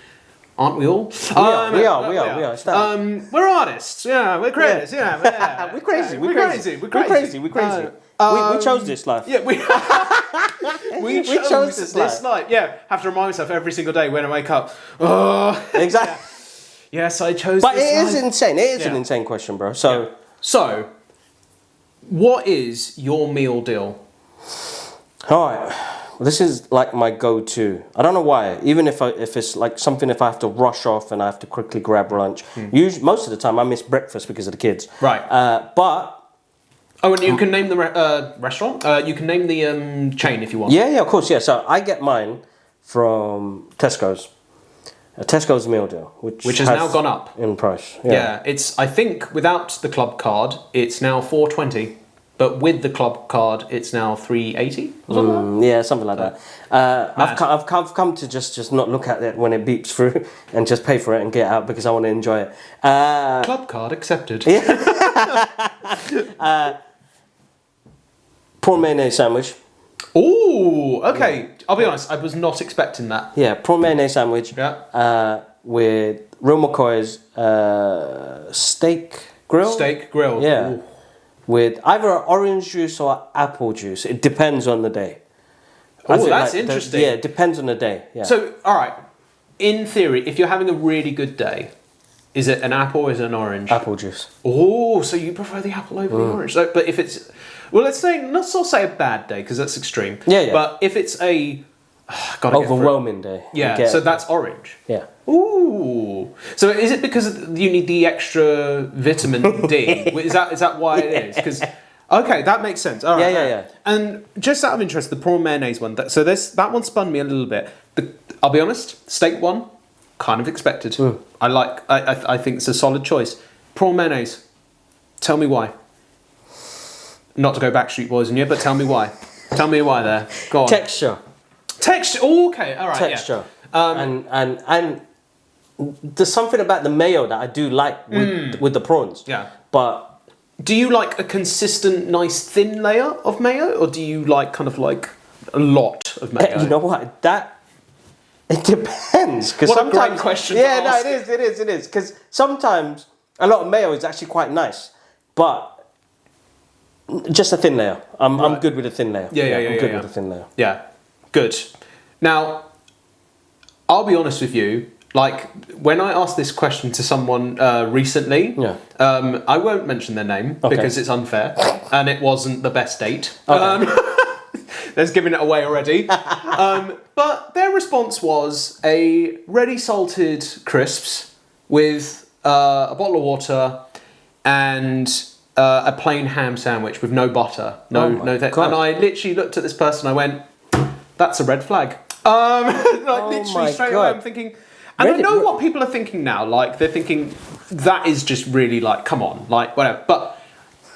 aren't we all?
We are. It's that.
We're artists. Yeah, we're creators. Yeah,
We're crazy.
We're crazy.
We chose this life.
Yeah, we chose
this
this life. Yeah, have to remind myself every single day when I wake up. Oh,
Exactly.
yes, I chose.
But
this
it is
life.
insane. It is an
Yeah.
insane question, bro. So,
So, what is your meal deal?
all right. Well, this is like my go-to. I don't know why. Even if it's like something, if I have to rush off and I have to quickly grab lunch. Usually, most of the time, I miss breakfast because of the kids.
Right.
But
Oh, and you can name the restaurant. You can name the chain if you want.
yeah, of course, yeah. So I get mine from Tesco's. A Tesco's meal deal, which
has now gone up
in price.
Yeah, it's. I think without the club card, it's now $4.20, but with the club card, it's now $3.80.
Yeah, something like that. I've come to just not look at it when it beeps through and just pay for it and get out because I want to enjoy it.
Club card accepted.
Prawn mayonnaise sandwich.
Ooh, okay. I'll be honest, I was not expecting that.
Yeah, prawn mayonnaise sandwich.
Yeah.
With real McCoy's steak grill.
Steak grill.
Yeah.
Ooh.
With either orange juice or apple juice. It depends on the day.
Oh, that's interesting.
Yeah, it depends on the day. Yeah.
So, all right. In theory, if you're having a really good day, is it an apple or is it an orange?
Apple juice.
Oh, so you prefer the apple over the orange. So, but if it's, well, let's not say a bad day because that's extreme.
Yeah.
But if it's a
overwhelming day.
Yeah, so that's orange.
Yeah.
Ooh. So is it because you need the extra vitamin D? Is that why it is? Because okay, that makes sense. All right.
Yeah.
And just out of interest, the prawn mayonnaise one. That one spun me a little bit. I'll be honest, steak one, kind of expected. I think it's a solid choice. Prawn mayonnaise. Tell me why. Not to go Backstreet Boys on you, but tell me why. Tell me why there. Go on.
Texture.
Oh, okay. All right.
Texture.
Yeah.
And there's something about the mayo that I do like with the prawns.
Yeah.
But
Do you like a consistent, nice, thin layer of mayo, or do you like kind of like a lot of mayo?
you know what? It depends. Because
What a
sometimes,
great question to
Yeah, no,
ask.
it is. Because sometimes a lot of mayo is actually quite nice, but just a thin layer. I'm good with a thin layer.
Yeah,
I'm good with a thin layer.
Yeah, good. Now, I'll be honest with you. Like, when I asked this question to someone recently, I won't mention their name because it's unfair, and it wasn't the best date.
Okay.
There's giving it away already. But their response was a ready salted crisps with a bottle of water and a plain ham sandwich with no butter, no. And I literally looked at this person. I went, "That's a red flag." Literally straight away, I'm thinking. And I know what people are thinking now. Like, they're thinking, that is just really like, come on, like, whatever. But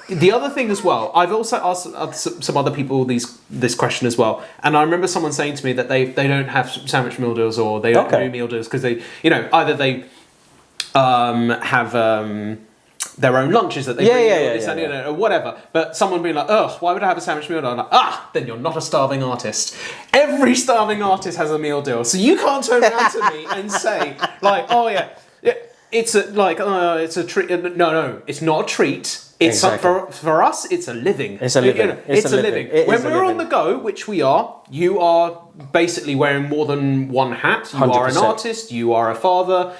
the other thing as well, I've also asked some other people this question as well. And I remember someone saying to me that they don't have sandwich meal deals, or they don't do meal deals because they, either they have their own lunches that they bring, or whatever. But someone being like, "Ugh, why would I have a sandwich meal deal?" I'm like, then you're not a starving artist. Every starving artist has a meal deal, so you can't turn around to me and say like, "Oh yeah, it's a treat." No, it's not a treat. It's for us. It's a living.
It's a living.
It's a living. When we're on the go, which we are, you are basically wearing more than one hat. You 100%. Are an artist. You are a father.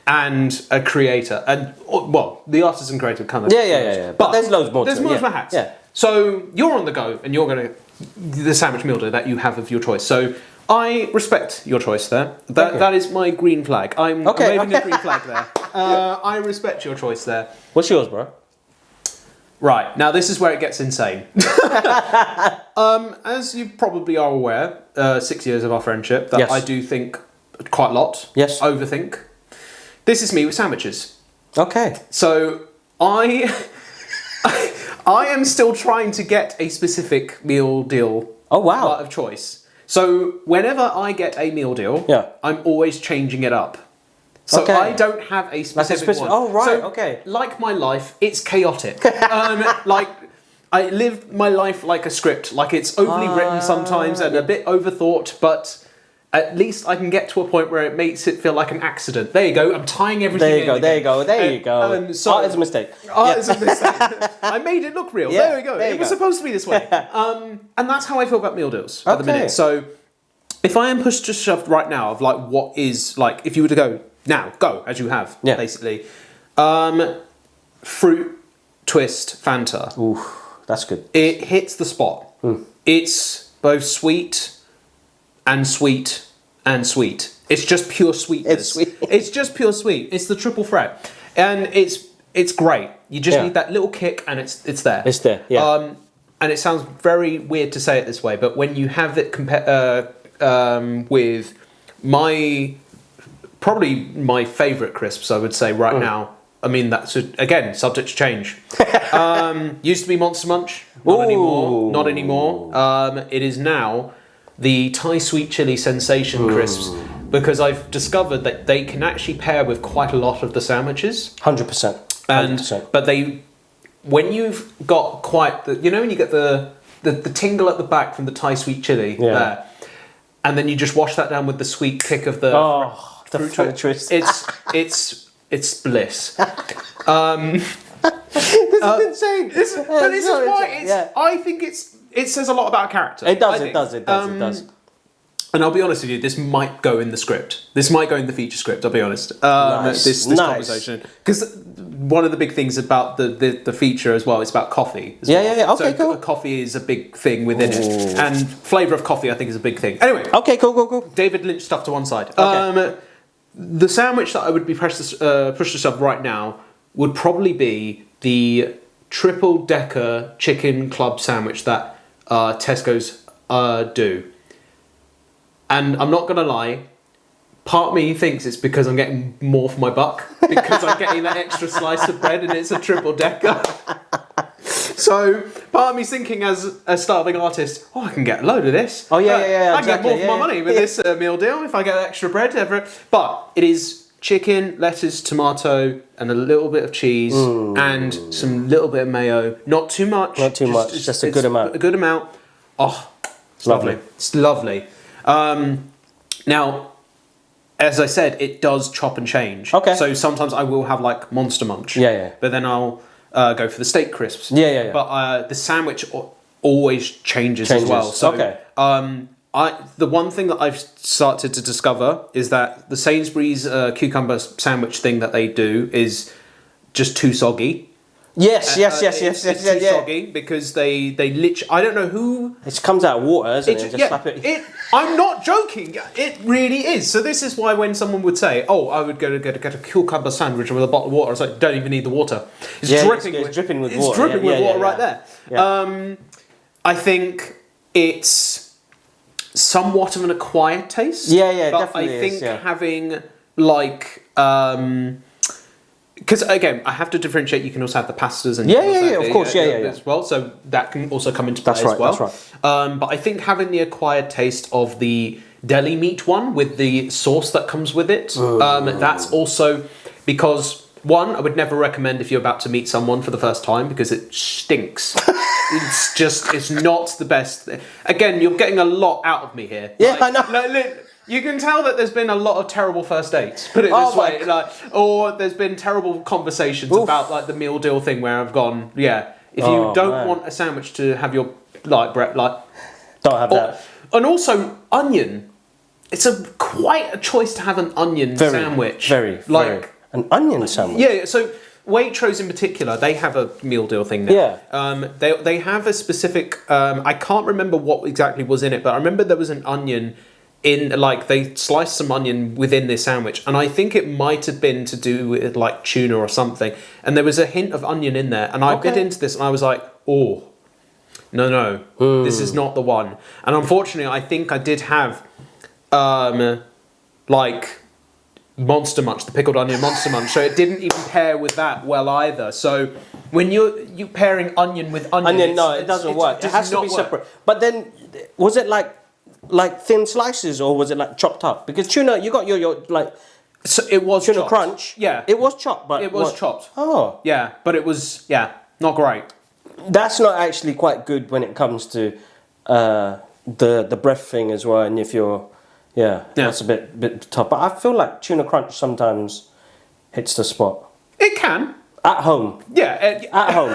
And a creator, and the artist and creator kind of
But there's loads more.
There's more hats. Yeah. So you're on the go, and you're going to the sandwich meal deal that you have of your choice. So I respect your choice there. That is my green flag. I'm waving a green flag there. I respect your choice there.
What's yours, bro?
Right, now this is where it gets insane. As you probably are aware, 6 years of our friendship, that I do think quite a lot.
Yes.
Overthink. This is me with sandwiches.
Okay.
So I am still trying to get a specific meal deal of choice. So whenever I get a meal deal, I'm always changing it up. So I don't have a specific one.
Oh, right,
so, like my life, it's chaotic. Like, I live my life like a script. Like, it's overly written sometimes and a bit overthought, but at least I can get to a point where it makes it feel like an accident. There you go. I'm tying everything in.
There you go. So, art is a mistake.
Art is a mistake. I made it look real. There we go. It was supposed to be this way. And that's how I feel about meal deals at the minute. So if I am pushed to shove right now of like what is like, if you were to go now, go as you have, basically. Fruit twist Fanta.
Ooh, that's good.
It hits the spot. It's both sweet and sweet and sweet. It's just pure sweetness.
It's sweet.
It's just pure sweet. It's the triple threat, and it's great. You just need that little kick, and it's there.
It's there. Yeah.
And it sounds very weird to say it this way, but when you have it with probably my favourite crisps, I would say right now. I mean, that's again subject to change. Used to be Monster Munch, not anymore. Not anymore. It is now the Thai sweet chili sensation crisps, because I've discovered that they can actually pair with quite a lot of the sandwiches.
100%.
But when you've got quite the, when you get the tingle at the back from the Thai sweet chili there, and then you just wash that down with the sweet kick of the fruit twist. It's bliss.
This is insane.
This is why I think it says a lot about character.
It does.
And I'll be honest with you, this might go in the script. This might go in the feature script, I'll be honest. This conversation. Because one of the big things about the feature as well is about coffee.
Okay, cool.
Coffee is a big thing within it. And flavour of coffee, I think, is a big thing. Anyway.
Okay, cool.
David Lynch stuff to one side. Okay. The sandwich that I would be pushed to shove right now would probably be the triple decker chicken club sandwich that Tesco's do. And I'm not going to lie, part of me thinks it's because I'm getting more for my buck, because I'm getting that extra slice of bread and it's a triple decker. So part of me's thinking as a starving artist, I can get a load of this.
I can
get more for my money with this meal deal if I get extra bread. But it is chicken, lettuce, tomato, and a little bit of cheese, and some little bit of mayo. Not too much.
Not too much. Just a good amount.
A good amount. Oh, it's lovely. It's lovely. Now, as I said, it does chop and change.
Okay.
So sometimes I will have like Monster Munch.
Yeah.
But then I'll go for the steak crisps.
Yeah.
But the sandwich always changes as well. So,
okay.
The one thing that I've started to discover is that the Sainsbury's cucumber sandwich thing that they do is just too soggy.
Yes.
It's too soggy because they literally... I don't know who...
It comes out of water, doesn't it? Just slap it.
I'm not joking. It really is. So this is why when someone would say, "Oh, I would go to get a cucumber sandwich with a bottle of water," I was like, "Don't even need the water. It's dripping.
It's dripping with
water. It's dripping with water right there."
Yeah.
I think it's somewhat of an acquired taste.
Yeah,
but
definitely.
I think having like. Because again, I have to differentiate. You can also have the pastas and
of course,
as well. So that can also come into play as well.
That's right.
But I think having the acquired taste of the deli meat one with the sauce that comes with it, that's also because one, I would never recommend if you're about to meet someone for the first time because it stinks. It's not the best. Again, you're getting a lot out of me here.
Yeah, I know.
You can tell that there's been a lot of terrible first dates, put it this way, or there's been terrible conversations about like the meal deal thing where I've gone, if you don't want a sandwich to have your don't
have that.
And also onion, it's quite a choice to have an onion sandwich.
Very an onion sandwich.
Yeah, so Waitrose in particular, they have a meal deal thing now. Yeah. They have a specific. I can't remember what exactly was in it, but I remember there was an onion. They sliced some onion within this sandwich, and I think it might have been to do with like tuna or something, and there was a hint of onion in there, and I bit into this and I was like, oh, no, this is not the one. And unfortunately, I think I did have like Monster Munch, the pickled onion Monster Munch, so it didn't even pair with that well either. So when you're pairing onion with onion,
it doesn't work. It has to be separate. But then, was it like thin slices, or was it like chopped up? Because tuna, you got your like.
So it was
tuna
chopped.
crunch.
Yeah,
it was chopped, but
it was chopped.
Oh,
yeah, but it was not great.
That's not actually quite good when it comes to the breath thing as well. And if you're that's a bit tough. But I feel like tuna crunch sometimes hits the spot.
It can.
At home.
Yeah.
At home.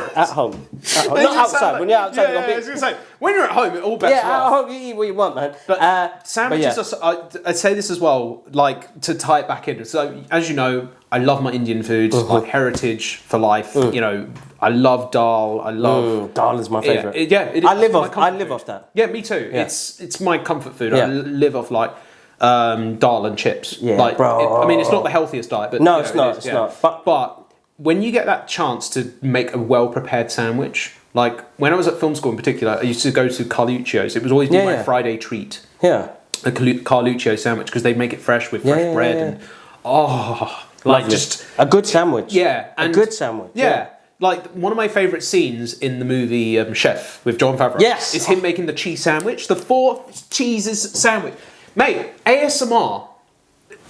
Not outside. When you're outside,
I was going to say, when you're at home, it all bets
at home, you eat what you want, man.
But sandwiches I'd say this as well, like, to tie it back in. So, as you know, I love my Indian food, like heritage for life. You know, I love dal. I love...
dal is my favourite.
I live
off that.
Yeah, me too. Yeah. It's my comfort food.
Yeah.
I live off, like... dal and chips.
Yeah, bro.
I mean, it's not the healthiest diet, but...
No, it's not. It's not.
But when you get that chance to make a well-prepared sandwich, like when I was at film school in particular, I used to go to Carluccio's. It was always my Friday treat.
Yeah.
A Carluccio sandwich because they make it fresh with fresh bread and just
a good sandwich.
Yeah,
and a good sandwich.
Yeah. Like one of my favourite sines in the movie Chef with Jon Favreau.
Yes.
Is him making the cheese sandwich, the 4 cheeses sandwich. Mate, ASMR,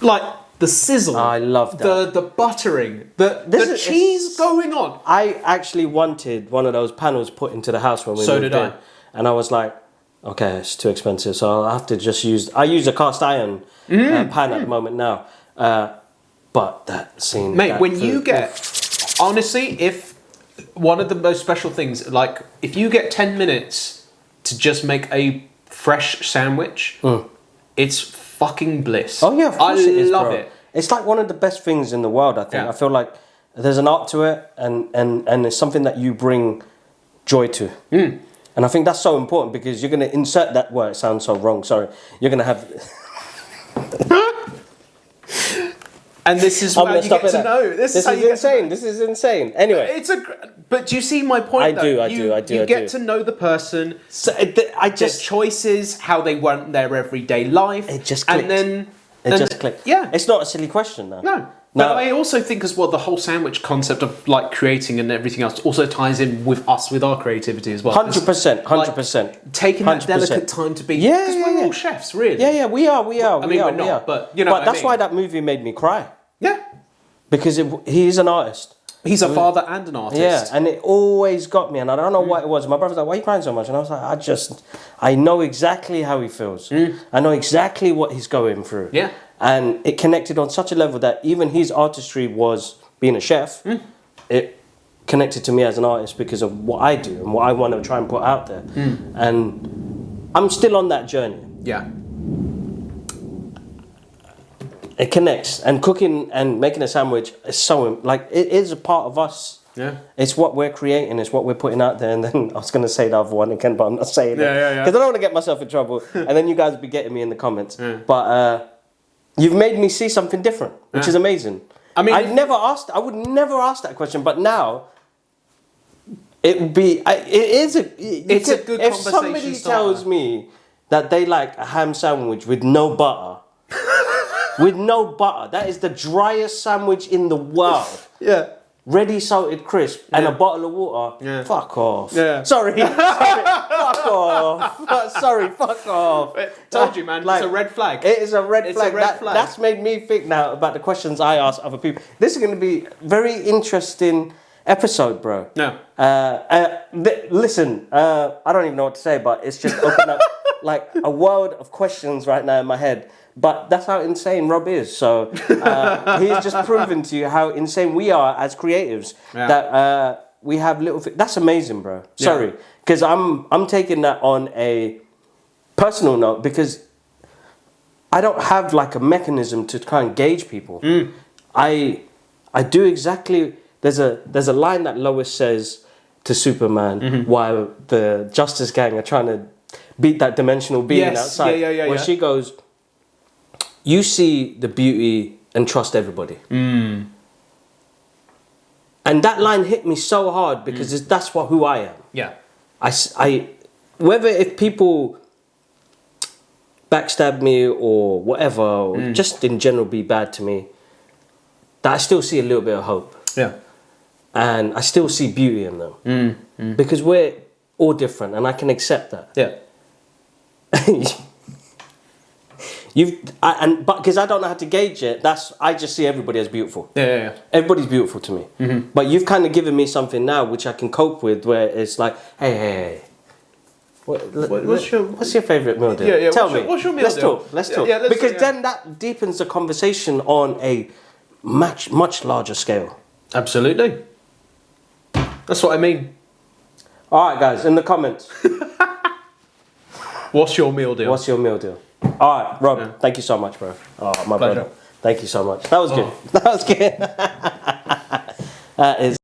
like the sizzle.
I love that.
The buttering, the cheese going on.
I actually wanted one of those panels put into the house when we moved in. And I was like, okay, it's too expensive, so I'll have to just use... I use a cast iron pan at the moment now. But that scene...
Mate, when you get... Honestly, if... One of the most special things, like, if you get 10 minutes to just make a fresh sandwich, it's fucking bliss.
Oh yeah, of course it is,
I love
bro.
it.
It's like one of the best things in the world, I think.
Yeah.
I feel like there's an art to it, and it's something that you bring joy to. And I think that's so important because you're going to insert that word. It sounds so wrong, sorry. You're going to have...
And this is how you get to know. This is
insane. This is insane. Anyway.
But do you see my point,
I do.
You get to know the person, their choices, how they went their everyday life.
It just clicked. It just clicked.
Yeah.
It's not a silly question, though.
No. But I also think as well, the whole sandwich concept of like creating and everything else also ties in with us, with our creativity as well.
100%. 100%.
Taking that delicate time to be... Because we're all chefs, really.
Yeah, we are.
I mean, we're not, but you know
But that's why that movie made me cry.
Yeah.
because he's an artist.
He's a father and an artist.
Yeah, and it always got me, and I don't know what it was. My brother's like, "Why are you crying so much?" And I was like, I know exactly how he feels. I know exactly what he's going through.
Yeah.
And it connected on such a level that even his artistry was being a chef. It connected to me as an artist because of what I do and what I want to try and put out there. And I'm still on that journey.
Yeah.
It connects, and cooking and making a sandwich is so like it is a part of us.
Yeah.
It's what we're creating, it's what we're putting out there. And then I was going to say the other one again, but I'm not saying it because I don't want to get myself in trouble. And then you guys will be getting me in the comments. But you've made me see something different, which is amazing. I mean, I would never ask that question, but now it would be. It's a good conversation. If somebody tells me that they like a ham sandwich with no butter. With no butter. That is the driest sandwich in the world. Yeah. Ready salted crisp and a bottle of water. Yeah. Fuck off. Yeah. Sorry. Fuck off. Sorry, fuck off.
Told you, man. Like, it's a red flag.
It is a red flag. That's made me think now about the questions I ask other people. This is going to be a very interesting episode, bro.
No.
Listen, I don't even know what to say, but it's just opened up like a world of questions right now in my head. But that's how insane Rob is. So he's just proven to you how insane we are as creatives. Yeah. That we have little. That's amazing, bro. Sorry, because I'm taking that on a personal note because I don't have like a mechanism to try and gauge people. I do exactly. There's a line that Lois says to Superman while the Justice Gang are trying to beat that dimensional being outside. Where she goes, "You see the beauty and trust everybody." And that line hit me so hard because that's who I am. Yeah. I whether if people backstab me or whatever, or just in general be bad to me, that I still see a little bit of hope. Yeah. And I still see beauty in them. Because we're all different and I can accept that. Yeah. But because I don't know how to gauge it, I just see everybody as beautiful. Yeah. Everybody's beautiful to me. But you've kind of given me something now which I can cope with, where it's like, hey. What's your favourite meal deal? Yeah. Tell me. What's your meal deal? Let's talk. Yeah, because then that deepens the conversation on a much larger scale. Absolutely. That's what I mean. All right, guys, in the comments. What's your meal deal? What's your meal deal? All right, Rob, thank you so much, bro. Oh, my pleasure. Brother. Thank you so much. That was good. That was good. That is.